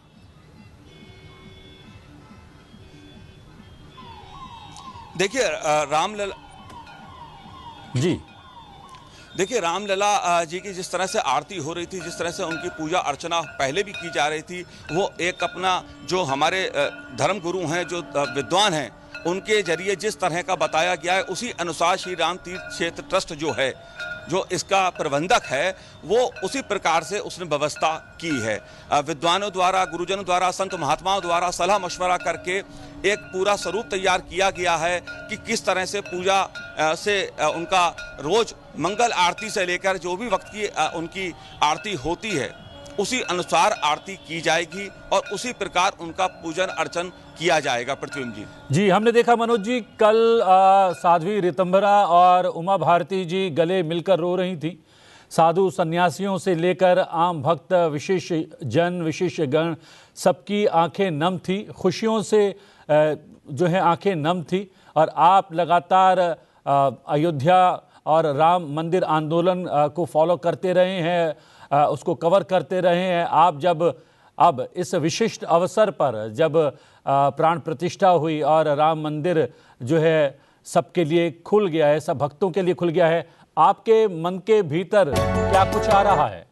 देखिए रामलला जी, देखिए रामलला जी की जिस तरह से आरती हो रही थी, जिस तरह से उनकी पूजा अर्चना पहले भी की जा रही थी, वो एक अपना जो हमारे धर्म गुरु हैं, जो विद्वान हैं, उनके जरिए जिस तरह का बताया गया है, उसी अनुसार श्री राम तीर्थ क्षेत्र ट्रस्ट जो है, जो इसका प्रबंधक है, वो उसी प्रकार से उसने व्यवस्था की है। विद्वानों द्वारा, गुरुजनों द्वारा, संत महात्माओं द्वारा सलाह मशवरा करके एक पूरा स्वरूप तैयार किया गया है कि किस तरह से पूजा से उनका रोज मंगल आरती से लेकर जो भी वक्त की उनकी आरती होती है, उसी अनुसार आरती की जाएगी और उसी प्रकार उनका पूजन अर्चन किया जाएगा। प्रतिबिंब जी, जी हमने देखा मनोज जी, कल साध्वी ऋतंभरा और उमा भारती जी गले मिलकर रो रही थी। साधु सन्यासियों से लेकर आम भक्त, विशेष जन, विशेष गण, सबकी आंखें नम थी, खुशियों से जो है आंखें नम थी। और आप लगातार अयोध्या और राम मंदिर आंदोलन को फॉलो करते रहे हैं, उसको कवर करते रहे हैं। आप जब अब इस विशिष्ट अवसर पर जब प्राण प्रतिष्ठा हुई और राम मंदिर जो है सबके लिए खुल गया है, सब भक्तों के लिए खुल गया है, आपके मन के भीतर क्या कुछ आ रहा है?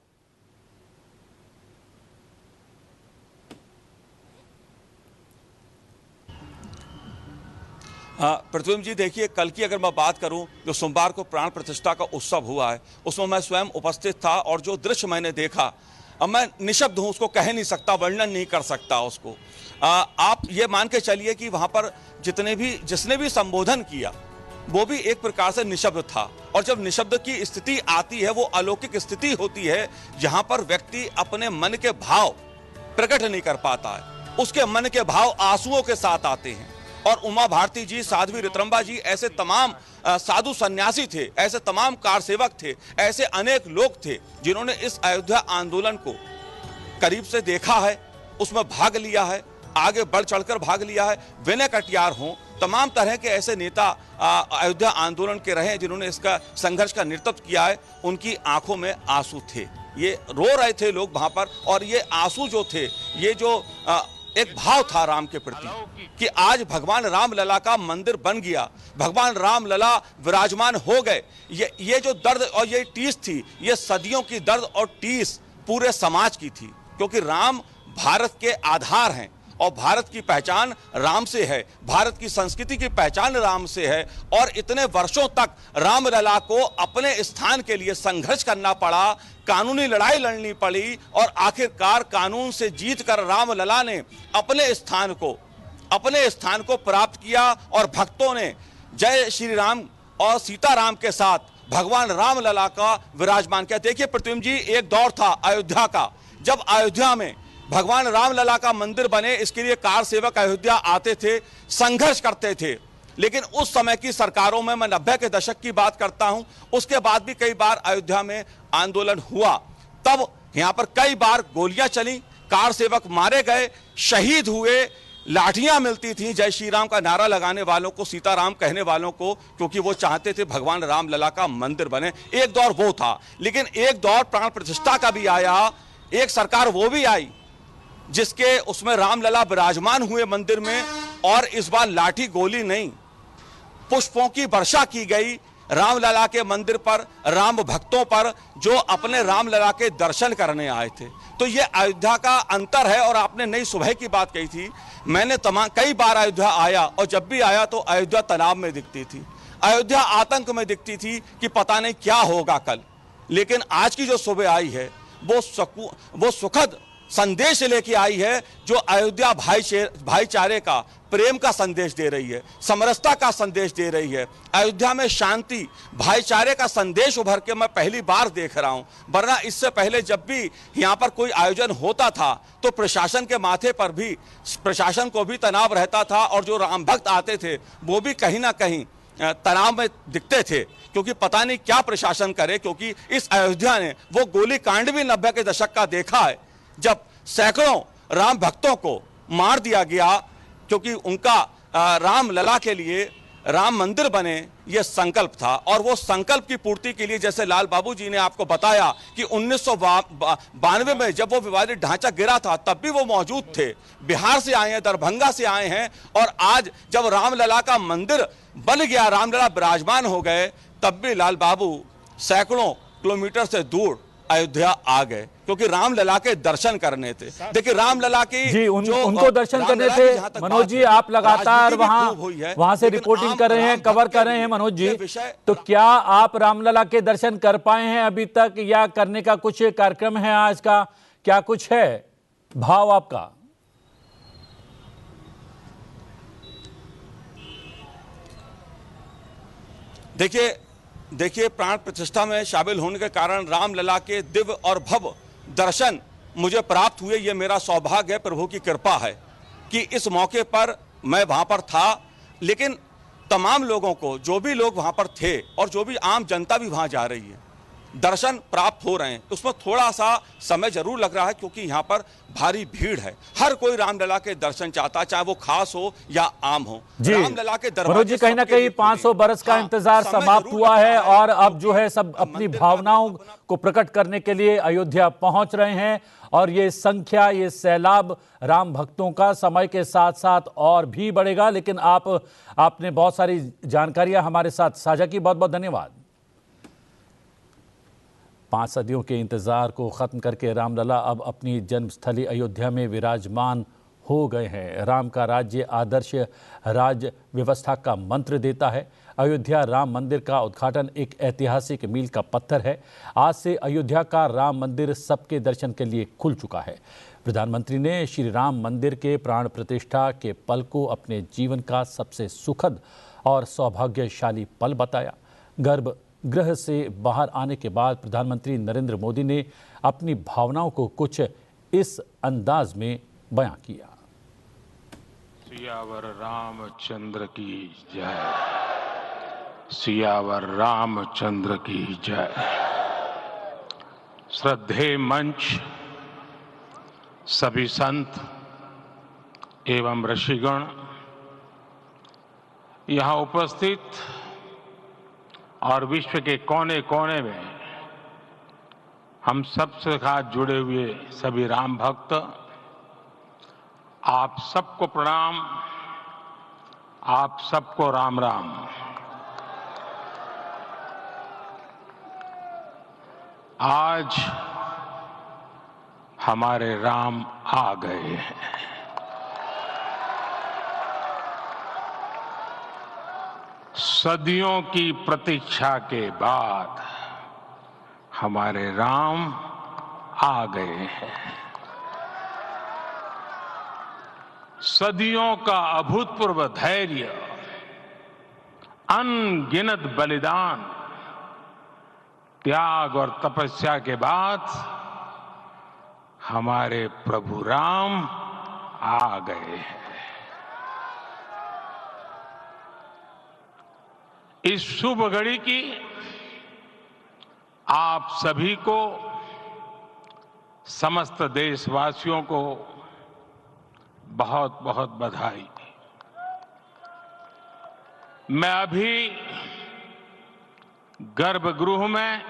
प्रतिबिंब जी, देखिए कल की अगर मैं बात करूं, जो सोमवार को प्राण प्रतिष्ठा का उत्सव हुआ है, उसमें मैं स्वयं उपस्थित था और जो दृश्य मैंने देखा, अब मैं निशब्द हूं, उसको कह नहीं सकता, वर्णन नहीं कर सकता उसको। आप ये मान के चलिए कि वहां पर जिसने भी संबोधन किया वो भी एक प्रकार से निशब्द था। और जब निशब्द की स्थिति आती है, वो अलौकिक स्थिति होती है जहां पर व्यक्ति अपने मन के भाव प्रकट नहीं कर पाता है, उसके मन के भाव आंसुओं के साथ आते हैं। और उमा भारती जी, साध्वी ऋतंभरा जी, ऐसे तमाम साधु सन्यासी थे, ऐसे तमाम कारसेवक थे, ऐसे अनेक लोग थे जिन्होंने इस अयोध्या आंदोलन को करीब से देखा है, उसमें भाग लिया है, आगे बढ़ चढ़कर भाग लिया है। विनय कटियार हों, तमाम तरह के ऐसे नेता अयोध्या आंदोलन के रहे जिन्होंने इसका संघर्ष का नेतृत्व किया है। उनकी आंखों में आंसू थे, ये रो रहे थे लोग वहां पर। और ये आंसू जो थे, ये जो एक भाव था राम के प्रति कि आज भगवान राम लला का मंदिर बन गया, भगवान राम लला विराजमान हो गए। ये जो दर्द और ये टीस थी, ये सदियों की दर्द और टीस पूरे समाज की थी, क्योंकि राम भारत के आधार हैं और भारत की पहचान राम से है, भारत की संस्कृति की पहचान राम से है। और इतने वर्षों तक रामलला को अपने स्थान के लिए संघर्ष करना पड़ा, कानूनी लड़ाई लड़नी पड़ी और आखिरकार कानून से जीतकर रामलला ने अपने स्थान को प्राप्त किया। और भक्तों ने जय श्री राम और सीताराम के साथ भगवान रामलला का विराजमान किया। देखिए प्रतिबिंब जी, एक दौर था अयोध्या का, जब अयोध्या में भगवान रामलला का मंदिर बने, इसके लिए कार सेवक अयोध्या आते थे, संघर्ष करते थे। लेकिन उस समय की सरकारों में, मैं 90 के दशक की बात करता हूं, उसके बाद भी कई बार अयोध्या में आंदोलन हुआ, तब यहां पर कई बार गोलियां चली, कार सेवक मारे गए, शहीद हुए, लाठियां मिलती थी जय श्री राम का नारा लगाने वालों को, सीताराम कहने वालों को, क्योंकि वो चाहते थे भगवान रामलला का मंदिर बने। एक दौर वो था। लेकिन एक दौर प्राण प्रतिष्ठा का भी आया, एक सरकार वो भी आई जिसके उसमें रामलला विराजमान हुए मंदिर में, और इस बार लाठी गोली नहीं, पुष्पों की वर्षा की गई रामलला के मंदिर पर, राम भक्तों पर जो अपने रामलला के दर्शन करने आए थे। तो ये अयोध्या का अंतर है। और आपने नई सुबह की बात कही थी, मैंने कई बार अयोध्या आया, और जब भी आया तो अयोध्या तनाव में दिखती थी, अयोध्या आतंक में दिखती थी कि पता नहीं क्या होगा कल। लेकिन आज की जो सुबह आई है वो सुखद संदेश लेके आई है, जो अयोध्या भाईचारे का, प्रेम का संदेश दे रही है, समरसता का संदेश दे रही है। अयोध्या में शांति, भाईचारे का संदेश उभर के मैं पहली बार देख रहा हूं। वरना इससे पहले जब भी यहां पर कोई आयोजन होता था तो प्रशासन के माथे पर भी, प्रशासन को भी तनाव रहता था, और जो राम भक्त आते थे वो भी कहीं ना कहीं तनाव में दिखते थे, क्योंकि पता नहीं क्या प्रशासन करे। क्योंकि इस अयोध्या ने वो गोली कांड भी 90 के दशक का देखा है, जब सैकड़ों राम भक्तों को मार दिया गया, क्योंकि उनका रामलला के लिए राम मंदिर बने यह संकल्प था। और वो संकल्प की पूर्ति के लिए, जैसे लाल बाबू जी ने आपको बताया कि 1992 में जब वो विवादित ढांचा गिरा था, तब भी वो मौजूद थे, बिहार से आए हैं, दरभंगा से आए हैं। और आज जब रामलला का मंदिर बन गया, रामलला विराजमान हो गए, तब भी लाल बाबू सैकड़ों किलोमीटर से दूर अयोध्या आ गए, क्योंकि रामलला के दर्शन करने थे। देखिए रामलला की जी उनको दर्शन करने थे। मनोज जी, आप लगातार वहां से रिपोर्टिंग कर रहे हैं, कवर कर रहे हैं मनोज जी, तो क्या आप रामलला के दर्शन कर पाए हैं अभी तक, या करने का कुछ कार्यक्रम है आज का, क्या कुछ है भाव आपका? देखिए प्राण प्रतिष्ठा में शामिल होने के कारण रामलला के दिव्य और भव्य दर्शन मुझे प्राप्त हुए। ये मेरा सौभाग्य है, प्रभु की कृपा है कि इस मौके पर मैं वहां पर था। लेकिन तमाम लोगों को, जो भी लोग वहां पर थे और जो भी आम जनता भी वहां जा रही है, दर्शन प्राप्त हो रहे हैं। उसमें थोड़ा सा समय जरूर लग रहा है, क्योंकि यहाँ पर भारी भीड़ है। हर कोई रामलला के दर्शन चाहता है, चाहे वो खास हो या आम हो। रामलला के दरबार जी कहीं ना कहीं 500 बरस का इंतजार समाप्त हुआ है, और अब जो है सब अपनी भावनाओं को प्रकट करने के लिए अयोध्या पहुंच रहे हैं। और ये संख्या, ये सैलाब राम भक्तों का समय के साथ साथ और भी बढ़ेगा। लेकिन आपने बहुत सारी जानकारियां हमारे साथ साझा की, बहुत बहुत धन्यवाद। 5 सदियों के इंतजार को खत्म करके रामलला अब अपनी जन्मस्थली अयोध्या में विराजमान हो गए हैं। राम का राज्य आदर्श राज्य व्यवस्था का मंत्र देता है। अयोध्या राम मंदिर का उद्घाटन एक ऐतिहासिक मील का पत्थर है। आज से अयोध्या का राम मंदिर सबके दर्शन के लिए खुल चुका है। प्रधानमंत्री ने श्री राम मंदिर के प्राण प्रतिष्ठा के पल को अपने जीवन का सबसे सुखद और सौभाग्यशाली पल बताया। गर्भगृह से बाहर आने के बाद प्रधानमंत्री नरेंद्र मोदी ने अपनी भावनाओं को कुछ इस अंदाज में बयां किया। सियावर रामचंद्र की जय, सियावर रामचंद्र की जय। श्रद्धेय मंच, सभी संत एवं ऋषिगण, यहाँ उपस्थित और विश्व के कोने कोने में हम सबसे साथ जुड़े हुए सभी राम भक्त, आप सबको प्रणाम, आप सबको राम राम। आज हमारे राम आ गए हैं। सदियों की प्रतीक्षा के बाद हमारे राम आ गए हैं। सदियों का अभूतपूर्व धैर्य, अनगिनत बलिदान, त्याग और तपस्या के बाद हमारे प्रभु राम आ गए हैं। इस शुभ घड़ी की आप सभी को, समस्त देशवासियों को बहुत बहुत बधाई। मैं अभी गर्भगृह में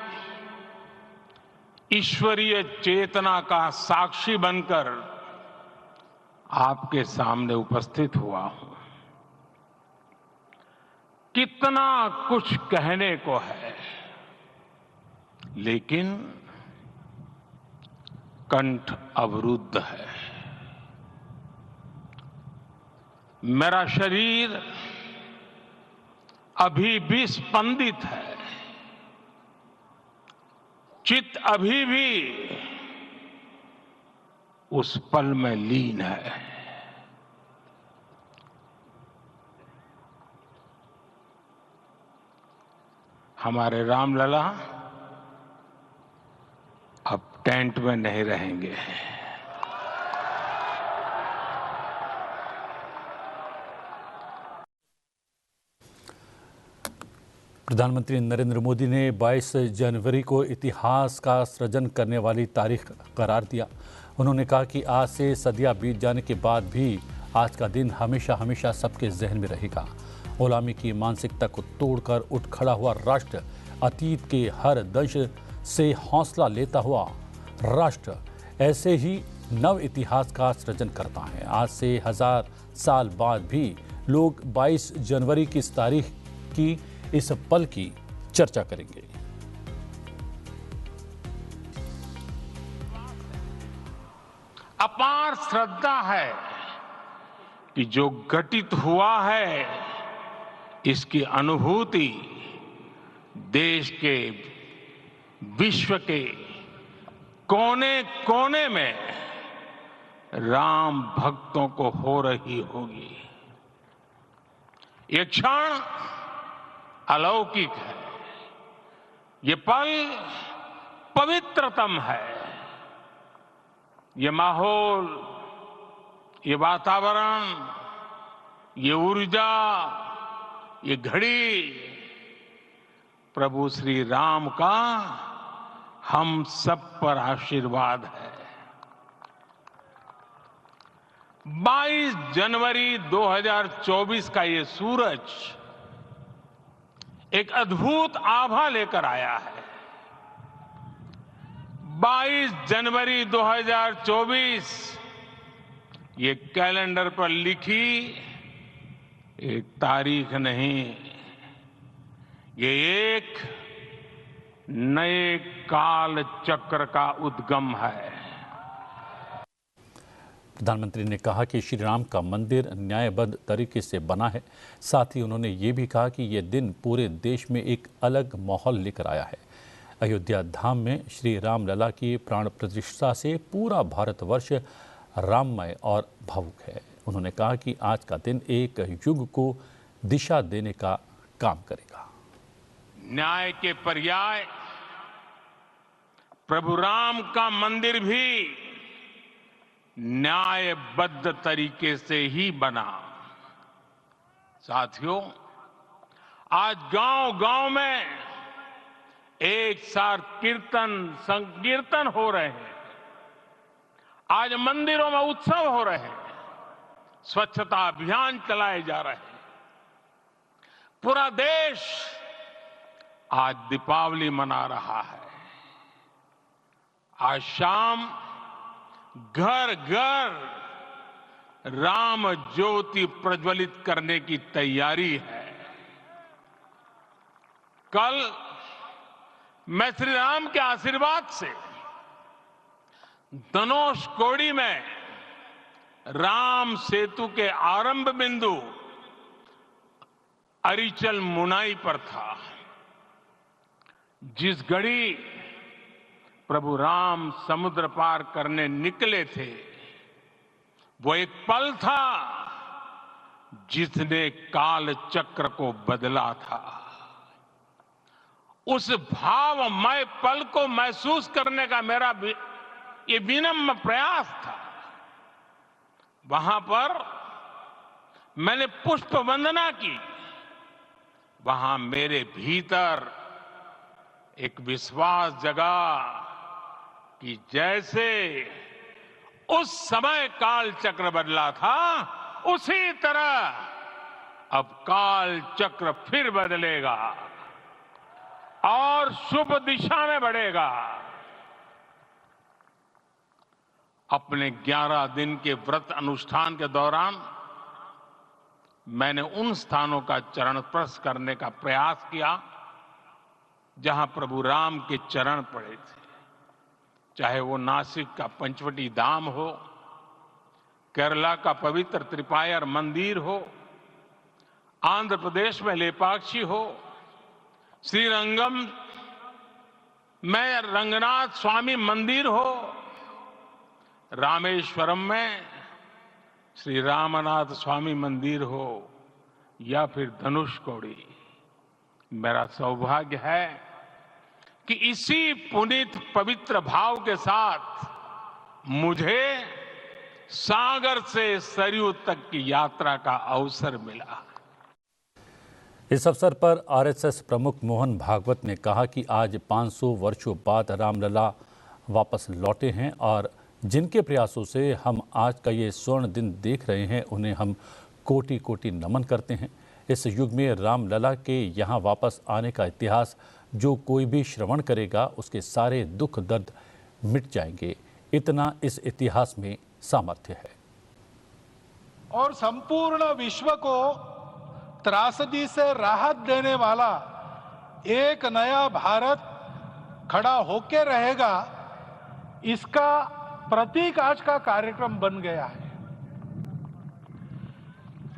ईश्वरीय चेतना का साक्षी बनकर आपके सामने उपस्थित हुआ हूं। कितना कुछ कहने को है, लेकिन कंठ अवरुद्ध है। मेरा शरीर अभी भी स्पंदित है, चित्त अभी भी उस पल में लीन है। हमारे रामलला अब टेंट में नहीं रहेंगे। प्रधानमंत्री नरेंद्र मोदी ने 22 जनवरी को इतिहास का सृजन करने वाली तारीख करार दिया। उन्होंने कहा कि आज से सदियां बीत जाने के बाद भी आज का दिन हमेशा हमेशा सबके जहन में रहेगा। गुलामी की मानसिकता को तोड़कर उठ खड़ा हुआ राष्ट्र, अतीत के हर दंश से हौसला लेता हुआ राष्ट्र ऐसे ही नव इतिहास का सृजन करता है। आज से 1000 साल बाद भी लोग 22 जनवरी की इस तारीख की, इस पल की चर्चा करेंगे। अपार श्रद्धा है कि जो घटित हुआ है, इसकी अनुभूति देश के, विश्व के कोने कोने में राम भक्तों को हो रही होगी। ये क्षण अलौकिक है, ये पल पवित्रतम है। ये माहौल, ये वातावरण, ये ऊर्जा, ये घड़ी प्रभु श्री राम का हम सब पर आशीर्वाद है। 22 जनवरी 2024 का ये सूरज एक अद्भुत आभा लेकर आया है। 22 जनवरी 2024 ये कैलेंडर पर लिखी एक तारीख नहीं, ये एक नए काल चक्र का उद्गम है। प्रधानमंत्री ने कहा कि श्री राम का मंदिर न्यायबद्ध तरीके से बना है। साथ ही उन्होंने ये भी कहा कि ये दिन पूरे देश में एक अलग माहौल लेकर आया है। अयोध्या धाम में श्री राम लला की प्राण प्रतिष्ठा से पूरा भारतवर्ष राममय और भावुक है। उन्होंने कहा कि आज का दिन एक युग को दिशा देने का काम करेगा। न्याय के पर्याय प्रभु राम का मंदिर भी न्यायबद्ध तरीके से ही बना। साथियों, आज गांव-गांव में एक साथ कीर्तन संकीर्तन हो रहे हैं। आज मंदिरों में उत्सव हो रहे हैं, स्वच्छता अभियान चलाए जा रहे हैं। पूरा देश आज दीपावली मना रहा है। आज शाम घर घर राम ज्योति प्रज्वलित करने की तैयारी है। कल मैं श्री राम के आशीर्वाद से धनुषकोडी में राम सेतु के आरंभ बिंदु अरिचल मुनाई पर था। जिस घड़ी प्रभु राम समुद्र पार करने निकले थे, वो एक पल था जिसने काल चक्र को बदला था। उस भावमय पल को महसूस करने का मेरा ये विनम्र प्रयास था। वहां पर मैंने पुष्प वंदना की। वहां मेरे भीतर एक विश्वास जगा कि जैसे उस समय काल चक्र बदला था, उसी तरह अब काल चक्र फिर बदलेगा और शुभ दिशा में बढ़ेगा। अपने 11 दिन के व्रत अनुष्ठान के दौरान मैंने उन स्थानों का चरण स्पर्श करने का प्रयास किया जहां प्रभु राम के चरण पड़े थे। चाहे वो नासिक का पंचवटी धाम हो, केरला का पवित्र त्रिपायर मंदिर हो, आंध्र प्रदेश में लेपाक्षी हो, श्रीरंगम में रंगनाथ स्वामी मंदिर हो, रामेश्वरम में श्री रामनाथ स्वामी मंदिर हो, या फिर धनुषकोडी। मेरा सौभाग्य है कि इसी पुनीत पवित्र भाव के साथ मुझे सागर से सरयू तक की यात्रा का अवसर मिला। इस अवसर पर आरएसएस प्रमुख मोहन भागवत ने कहा कि आज 500 वर्षों बाद रामलला वापस लौटे हैं और जिनके प्रयासों से हम आज का ये स्वर्ण दिन देख रहे हैं, उन्हें हम कोटि कोटि नमन करते हैं। इस युग में रामलला के यहाँ वापस आने का इतिहास जो कोई भी श्रवण करेगा, उसके सारे दुख दर्द मिट जाएंगे। इतना इस इतिहास में सामर्थ्य है। और संपूर्ण विश्व को त्रासदी से राहत देने वाला एक नया भारत खड़ा होके रहेगा, इसका प्रतीक आज का कार्यक्रम बन गया है।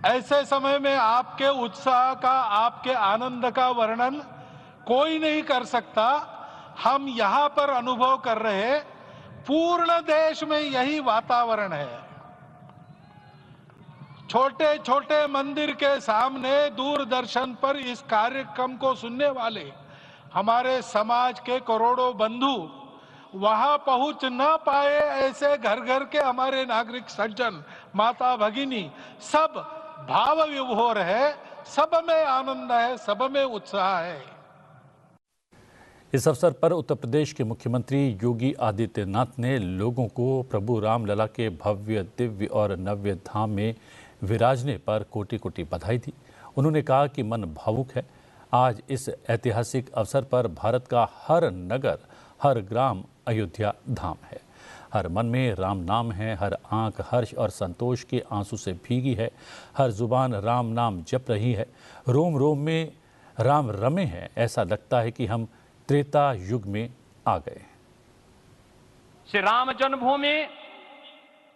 ऐसे समय में आपके उत्साह का, आपके आनंद का वर्णन कोई नहीं कर सकता। हम यहां पर अनुभव कर रहे, पूर्ण देश में यही वातावरण है। छोटे छोटे मंदिर के सामने दूरदर्शन पर इस कार्यक्रम को सुनने वाले हमारे समाज के करोड़ों बंधु वहां पहुंच न पाए, ऐसे घर घर के हमारे नागरिक सज्जन, माता भगिनी सब भाव विभोर है, सब में आनंद है, सब में उत्साह है। इस अवसर पर उत्तर प्रदेश के मुख्यमंत्री योगी आदित्यनाथ ने लोगों को प्रभु रामलला के भव्य, दिव्य और नव्य धाम में विराजने पर कोटि कोटि बधाई दी। उन्होंने कहा कि मन भावुक है। आज इस ऐतिहासिक अवसर पर भारत का हर नगर, हर ग्राम अयोध्या धाम है। हर मन में राम नाम है, हर आंख हर्ष और संतोष के आंसू से भीगी है, हर जुबान राम नाम जप रही है, रोम रोम में राम रमे हैं। ऐसा लगता है कि हम त्रेता युग में आ गए। श्री राम जन्मभूमि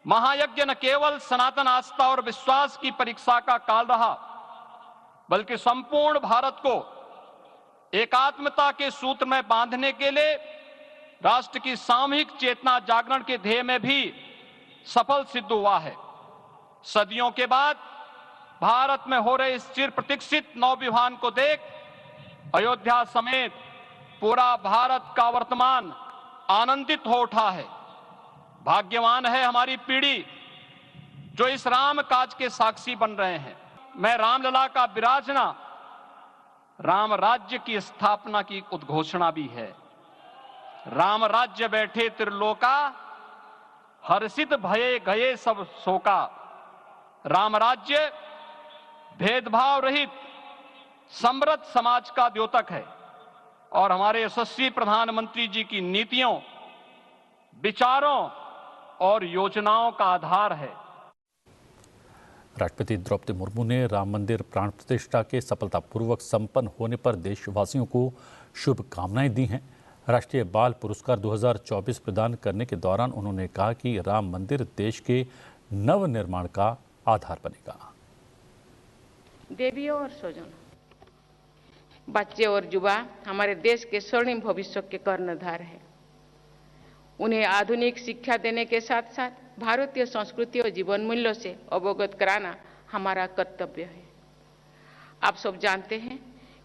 महायज्ञ न केवल सनातन आस्था और विश्वास की परीक्षा का काल रहा, बल्कि संपूर्ण भारत को एकात्मता के सूत्र में बांधने के लिए राष्ट्र की सामूहिक चेतना जागरण के ध्येय में भी सफल सिद्ध हुआ है। सदियों के बाद भारत में हो रहे इस चिर प्रतीक्षित नवविवाह को देख अयोध्या समेत पूरा भारत का वर्तमान आनंदित हो उठा है। भाग्यवान है हमारी पीढ़ी जो इस राम काज के साक्षी बन रहे हैं। मैं रामलला का विराजना राम राज्य की स्थापना की उद्घोषणा भी है। राम राज्य बैठे त्रिलोका, हर्षित भये गए सब शोका। राम राज्य भेदभाव रहित समृद्ध समाज का द्योतक है और हमारे यशस्वी प्रधानमंत्री जी की नीतियों, विचारों और योजनाओं का आधार है। राष्ट्रपति द्रौपदी मुर्मू ने राम मंदिर प्राण प्रतिष्ठा के सफलतापूर्वक संपन्न होने पर देशवासियों को शुभकामनाएं दी हैं। राष्ट्रीय बाल पुरस्कार 2024 प्रदान करने के दौरान उन्होंने कहा कि राम मंदिर देश के नव निर्माण का आधार बनेगा। देवियों और स्वजनों, बच्चे और युवा हमारे देश के स्वर्णिम भविष्य के कर्णधार है। उन्हें आधुनिक शिक्षा देने के साथ साथ भारतीय संस्कृति और जीवन मूल्यों से अवगत कराना हमारा कर्तव्य है। आप सब जानते हैं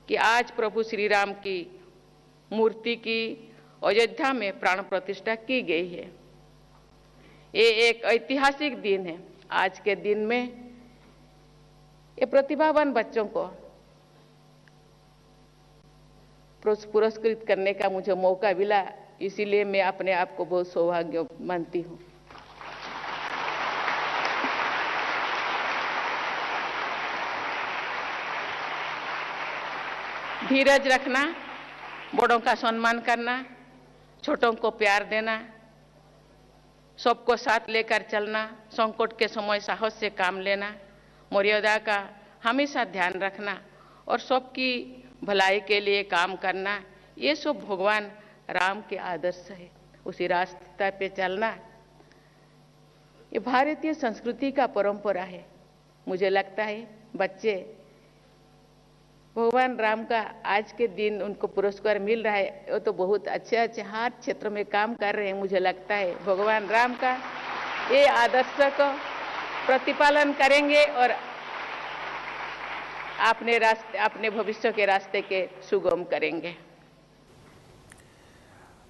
कि आज प्रभु श्री राम की मूर्ति की अयोध्या में प्राण प्रतिष्ठा की गई है। ये एक ऐतिहासिक दिन है। आज के दिन में ये प्रतिभावान बच्चों को पुरस्कृत करने का मुझे मौका मिला, इसीलिए मैं अपने आप को बहुत सौभाग्य मानती हूँ। धीरज रखना, बड़ों का सम्मान करना, छोटों को प्यार देना, सबको साथ लेकर चलना, संकट के समय साहस से काम लेना, मर्यादा का हमेशा ध्यान रखना और सबकी भलाई के लिए काम करना, ये सब भगवान राम के आदर्श है। उसी रास्ते पे चलना ये भारतीय संस्कृति का परंपरा है। मुझे लगता है बच्चे भगवान राम का आज के दिन उनको पुरस्कार मिल रहा है, वो तो बहुत अच्छे हर क्षेत्र में काम कर रहे हैं। मुझे लगता है भगवान राम का ये आदर्श को प्रतिपालन करेंगे और अपने भविष्य के रास्ते के सुगम करेंगे।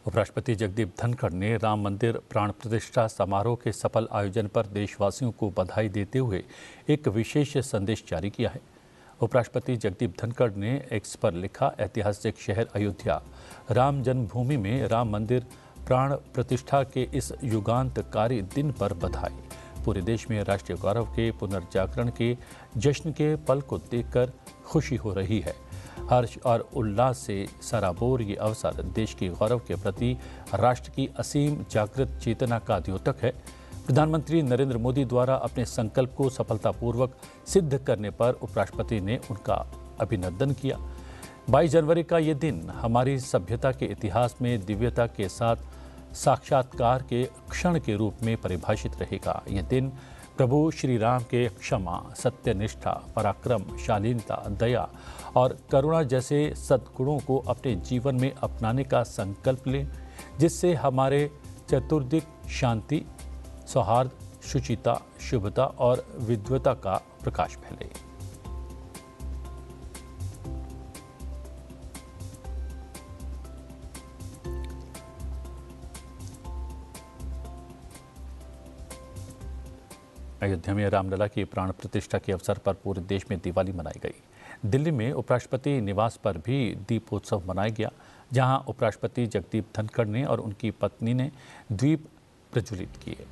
उपराष्ट्रपति जगदीप धनखड़ ने राम मंदिर प्राण प्रतिष्ठा समारोह के सफल आयोजन पर देशवासियों को बधाई देते हुए एक विशेष संदेश जारी किया है। उपराष्ट्रपति जगदीप धनखड़ ने एक्स पर लिखा, ऐतिहासिक शहर अयोध्या राम जन्मभूमि में राम मंदिर प्राण प्रतिष्ठा के इस युगांतकारी दिन पर बधाई। पूरे देश में राष्ट्रीय गौरव के पुनर्जागरण के जश्न के पल को देखकर खुशी हो रही है। हर्ष और उल्लास से सराबोर ये अवसर देश के गौरव के प्रति राष्ट्र की असीम जागृत चेतना का द्योतक है। प्रधानमंत्री नरेंद्र मोदी द्वारा अपने संकल्प को सफलतापूर्वक सिद्ध करने पर उपराष्ट्रपति ने उनका अभिनंदन किया। 22 जनवरी का ये दिन हमारी सभ्यता के इतिहास में दिव्यता के साथ साक्षात्कार के क्षण के रूप में परिभाषित रहेगा। यह दिन प्रभु श्री राम के क्षमा, सत्यनिष्ठा, पराक्रम, शालीनता, दया और करुणा जैसे सद्गुणों को अपने जीवन में अपनाने का संकल्प लें, जिससे हमारे चतुर्दिक शांति, सौहार्द, शुचिता, शुभता और विद्वता का प्रकाश फैले। अयोध्या में रामलला की प्राण प्रतिष्ठा के अवसर पर पूरे देश में दिवाली मनाई गई। दिल्ली में उपराष्ट्रपति निवास पर भी दीपोत्सव मनाया गया, जहां उपराष्ट्रपति जगदीप धनखड़ ने और उनकी पत्नी ने दीप प्रज्वलित किए।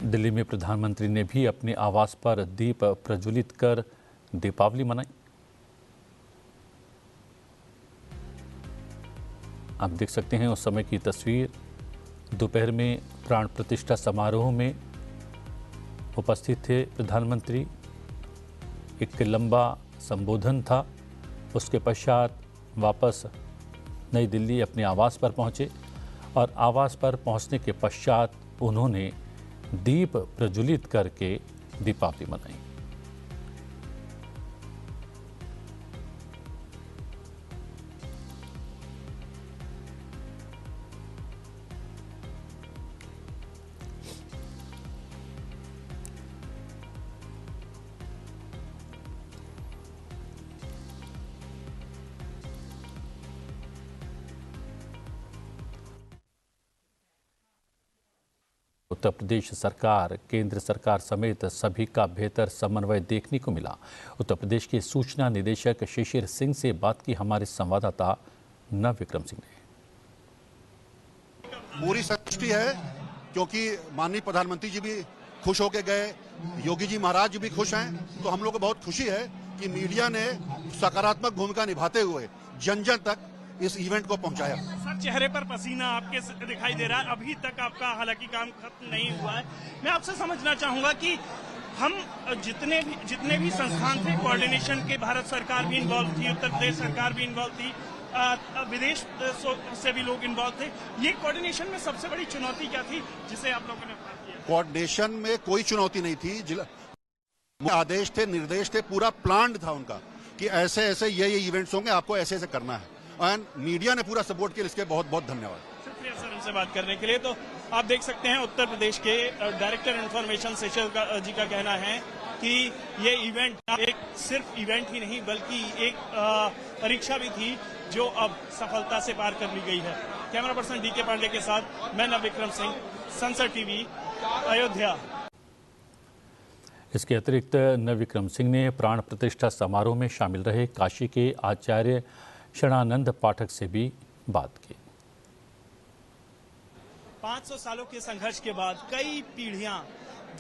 दिल्ली में प्रधानमंत्री ने भी अपने आवास पर दीप प्रज्वलित कर दीपावली मनाई। आप देख सकते हैं उस समय की तस्वीर। दोपहर में प्राण प्रतिष्ठा समारोह में उपस्थित थे प्रधानमंत्री। एक लंबा संबोधन था। उसके पश्चात वापस नई दिल्ली अपने आवास पर पहुंचे और आवास पर पहुंचने के पश्चात उन्होंने दीप प्रज्वलित करके दीपावली मनाई। उत्तर प्रदेश सरकार, केंद्र सरकार समेत सभी का बेहतर समन्वय देखने को मिला। उत्तर प्रदेश के सूचना निदेशक शिशिर सिंह से बात की हमारे संवाददाता नवविक्रम सिंह ने। पूरी संतुष्टि है क्योंकि माननीय प्रधानमंत्री जी भी खुश होके गए, योगी जी महाराज जी भी खुश हैं, तो हम लोग को बहुत खुशी है कि मीडिया ने सकारात्मक भूमिका निभाते हुए जन जन तक इस इवेंट को पहुंचाया। सर, चेहरे पर पसीना आपके दिखाई दे रहा है, अभी तक आपका हालांकि काम खत्म नहीं हुआ है। मैं आपसे समझना चाहूंगा कि हम जितने भी संस्थान थे, कोऑर्डिनेशन के भारत सरकार भी इन्वॉल्व थी, उत्तर प्रदेश सरकार भी इन्वॉल्व थी, विदेश से भी लोग इन्वॉल्व थे। ये कोऑर्डिनेशन में सबसे बड़ी चुनौती क्या थी जिसे आप लोगों ने पार किया? कोऑर्डिनेशन में कोई चुनौती नहीं थी, आदेश थे, निर्देश थे, पूरा प्लान था उनका कि ऐसे ऐसे ये इवेंट्स होंगे, आपको ऐसे ऐसे करना है, और मीडिया ने पूरा सपोर्ट किया। इसके बहुत बहुत धन्यवाद। शुक्रिया सर हमसे बात करने के लिए। तो आप देख सकते हैं उत्तर प्रदेश के डायरेक्टर इन्फॉर्मेशन शिशिर जी का कहना है कि ये इवेंट एक सिर्फ इवेंट ही नहीं बल्कि एक परीक्षा भी थी जो अब सफलता से पार कर ली गई है। कैमरा पर्सन डी के पांडे के साथ मैं नवविक्रम सिंह, संसद टीवी, अयोध्या। इसके अतिरिक्त नवविक्रम सिंह ने प्राण प्रतिष्ठा समारोह में शामिल रहे काशी के आचार्य शरणानंद पाठक से भी बात की। 500 सालों के संघर्ष के बाद कई पीढ़ियां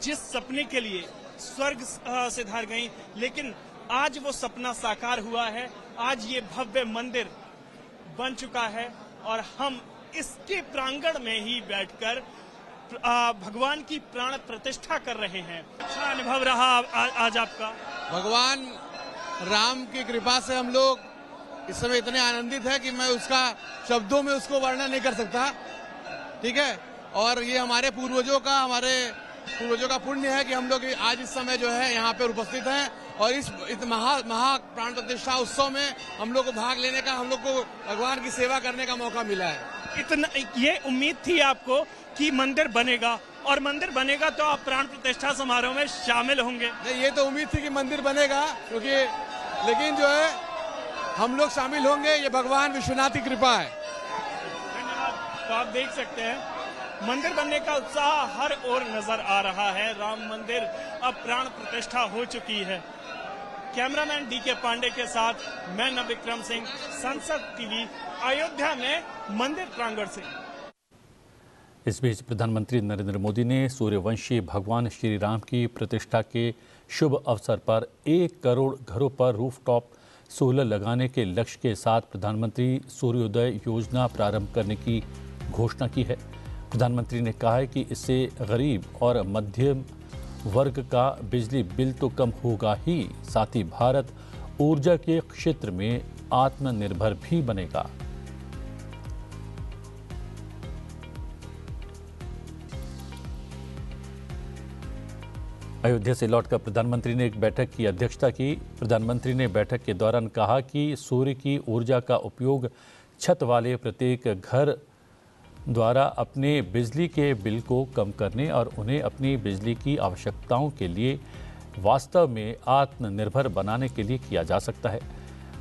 जिस सपने के लिए स्वर्ग से धार गईं, लेकिन आज वो सपना साकार हुआ है। आज ये भव्य मंदिर बन चुका है और हम इसके प्रांगण में ही बैठकर भगवान की प्राण प्रतिष्ठा कर रहे हैं। अच्छा अनुभव रहा आज आपका? भगवान राम की कृपा से हम लोग इस समय इतने आनंदित है कि मैं उसका शब्दों में उसको वर्णन नहीं कर सकता। ठीक है, और ये हमारे पूर्वजों का पुण्य है कि हम लोग आज इस समय जो है यहाँ पे उपस्थित हैं और इस महा प्राण प्रतिष्ठा उत्सव में हम लोग को भाग लेने का, हम लोग को भगवान की सेवा करने का मौका मिला है। इतना ये उम्मीद थी आपको कि मंदिर बनेगा, और मंदिर बनेगा तो आप प्राण प्रतिष्ठा समारोह में शामिल होंगे? नहीं, ये तो उम्मीद थी कि मंदिर बनेगा, क्योंकि लेकिन जो है हम लोग शामिल होंगे, ये भगवान विश्वनाथ की कृपा है। धन्यवाद। तो आप देख सकते हैं मंदिर बनने का उत्साह हर ओर नजर आ रहा है। राम मंदिर अब प्राण प्रतिष्ठा हो चुकी है। कैमरामैन डी के पांडे के साथ मैं नवविक्रम सिंह, संसद टीवी, अयोध्या में मंदिर प्रांगण से। इस बीच प्रधानमंत्री नरेंद्र मोदी ने सूर्यवंशी भगवान श्री राम की प्रतिष्ठा के शुभ अवसर पर 1 करोड़ घरों पर रूफटॉप सोलर लगाने के लक्ष्य के साथ प्रधानमंत्री सूर्योदय योजना प्रारंभ करने की घोषणा की है। प्रधानमंत्री ने कहा है कि इससे गरीब और मध्यम वर्ग का बिजली बिल तो कम होगा ही, साथ ही भारत ऊर्जा के क्षेत्र में आत्मनिर्भर भी बनेगा। अयोध्या से लौटकर प्रधानमंत्री ने एक बैठक की अध्यक्षता की। प्रधानमंत्री ने बैठक के दौरान कहा कि सूर्य की ऊर्जा का उपयोग छत वाले प्रत्येक घर द्वारा अपने बिजली के बिल को कम करने और उन्हें अपनी बिजली की आवश्यकताओं के लिए वास्तव में आत्मनिर्भर बनाने के लिए किया जा सकता है।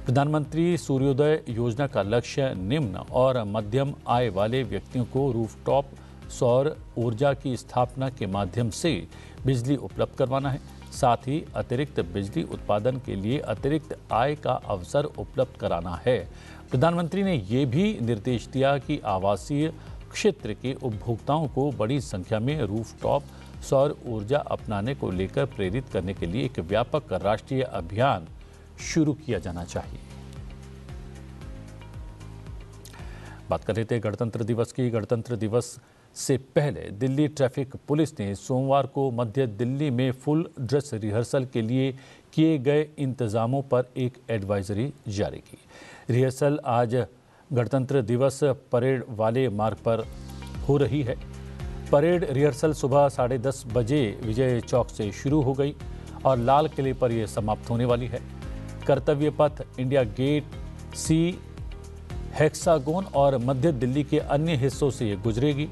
प्रधानमंत्री सूर्योदय योजना का लक्ष्य निम्न और मध्यम आय वाले व्यक्तियों को रूफटॉप सौर ऊर्जा की स्थापना के माध्यम से बिजली उपलब्ध करवाना है। साथ ही अतिरिक्त बिजली उत्पादन के लिए अतिरिक्त आय का अवसर उपलब्ध कराना है। प्रधानमंत्री ने ये भी निर्देश दिया कि आवासीय क्षेत्र के उपभोक्ताओं को बड़ी संख्या में रूफटॉप सौर ऊर्जा अपनाने को लेकर प्रेरित करने के लिए एक व्यापक राष्ट्रीय अभियान शुरू किया जाना चाहिए। बात कर रहे थे गणतंत्र दिवस की। गणतंत्र दिवस से पहले दिल्ली ट्रैफिक पुलिस ने सोमवार को मध्य दिल्ली में फुल ड्रेस रिहर्सल के लिए किए गए इंतजामों पर एक एडवाइजरी जारी की। रिहर्सल आज गणतंत्र दिवस परेड वाले मार्ग पर हो रही है। परेड रिहर्सल सुबह 10:30 बजे विजय चौक से शुरू हो गई और लाल किले पर यह समाप्त होने वाली है। कर्तव्य पथ इंडिया गेट, सी हेक्सागोन और मध्य दिल्ली के अन्य हिस्सों से ये गुजरेगी।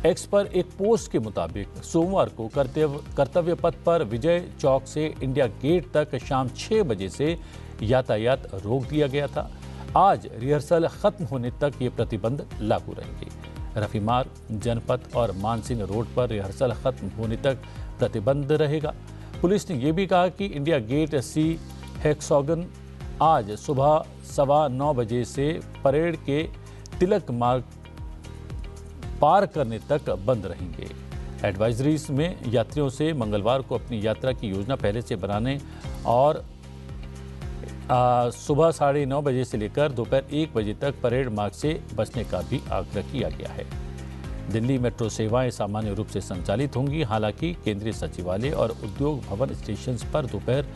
एक्स पर एक पोस्ट के मुताबिक सोमवार को कर्तव्य पथ पर विजय चौक से इंडिया गेट तक शाम 6 बजे से यातायात रोक दिया गया था। आज रिहर्सल खत्म होने तक ये प्रतिबंध लागू रहेंगे। रफी मार्ग, जनपथ और मानसिंह रोड पर रिहर्सल खत्म होने तक प्रतिबंध रहेगा। पुलिस ने यह भी कहा कि इंडिया गेट सी हेक्सागन आज सुबह 9:15 बजे से परेड के तिलक मार्ग पार करने तक बंद रहेंगे। एडवाइजरीज में यात्रियों से मंगलवार को अपनी यात्रा की योजना पहले से बनाने और सुबह 9:30 बजे से लेकर दोपहर 1 बजे तक परेड मार्ग से बचने का भी आग्रह किया गया है। दिल्ली मेट्रो सेवाएं सामान्य रूप से संचालित होंगी। हालांकि केंद्रीय सचिवालय और उद्योग भवन स्टेशन पर दोपहर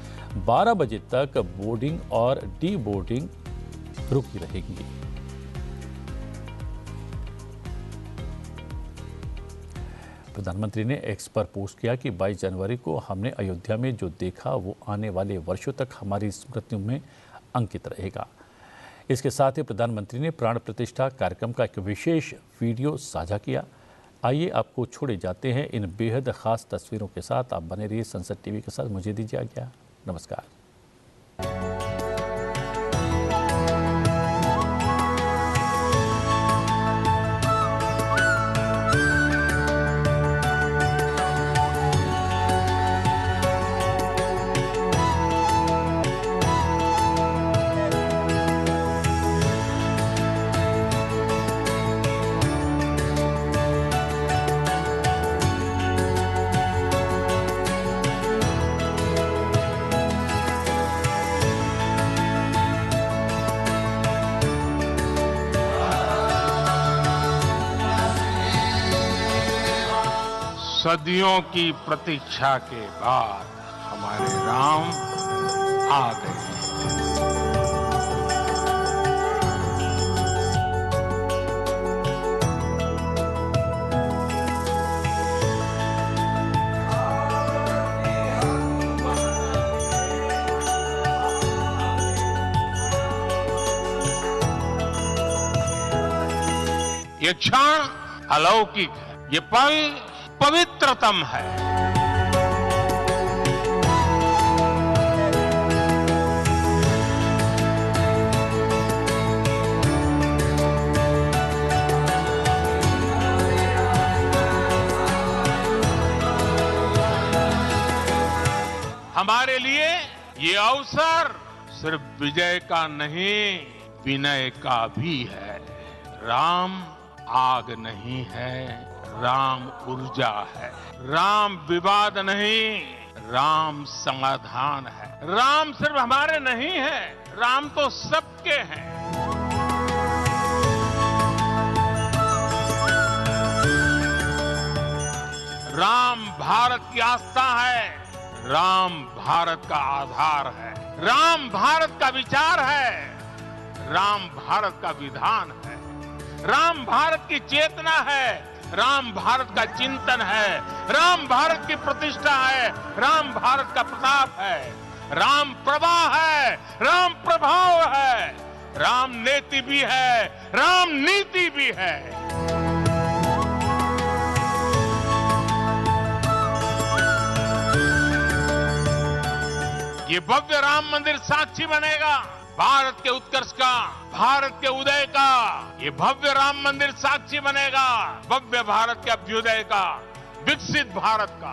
12 बजे तक बोर्डिंग और डी बोर्डिंग रुकी रहेगी। प्रधानमंत्री ने एक्स पर पोस्ट किया कि 22 जनवरी को हमने अयोध्या में जो देखा वो आने वाले वर्षों तक हमारी स्मृतियों में अंकित रहेगा। इसके साथ ही प्रधानमंत्री ने प्राण प्रतिष्ठा कार्यक्रम का एक विशेष वीडियो साझा किया। आइए आपको छोड़े जाते हैं इन बेहद खास तस्वीरों के साथ। आप बने रहिए संसद टीवी के साथ। मुझे दीजिए आज्ञा। नमस्कार। सदियों की प्रतीक्षा के बाद हमारे राम आ गए। ये क्षण अलौकिक है, ये पल पवित्रतम है। हमारे लिए ये अवसर सिर्फ विजय का नहीं, विनय का भी है। राम आग नहीं है, राम ऊर्जा है। राम विवाद नहीं, राम समाधान है। राम सिर्फ हमारे नहीं है, राम तो सबके हैं। राम भारत की आस्था है, राम भारत का आधार है। राम भारत का विचार है, राम भारत का विधान है। राम भारत की चेतना है, राम भारत का चिंतन है। राम भारत की प्रतिष्ठा है, राम भारत का प्रताप है। राम प्रवाह है, राम प्रभाव है। राम नेति भी है, राम नीति भी है। ये भव्य राम मंदिर साक्षी बनेगा भारत के उत्कर्ष का, भारत के उदय का। ये भव्य राम मंदिर साक्षी बनेगा भव्य भारत के अभ्युदय का, विकसित भारत का।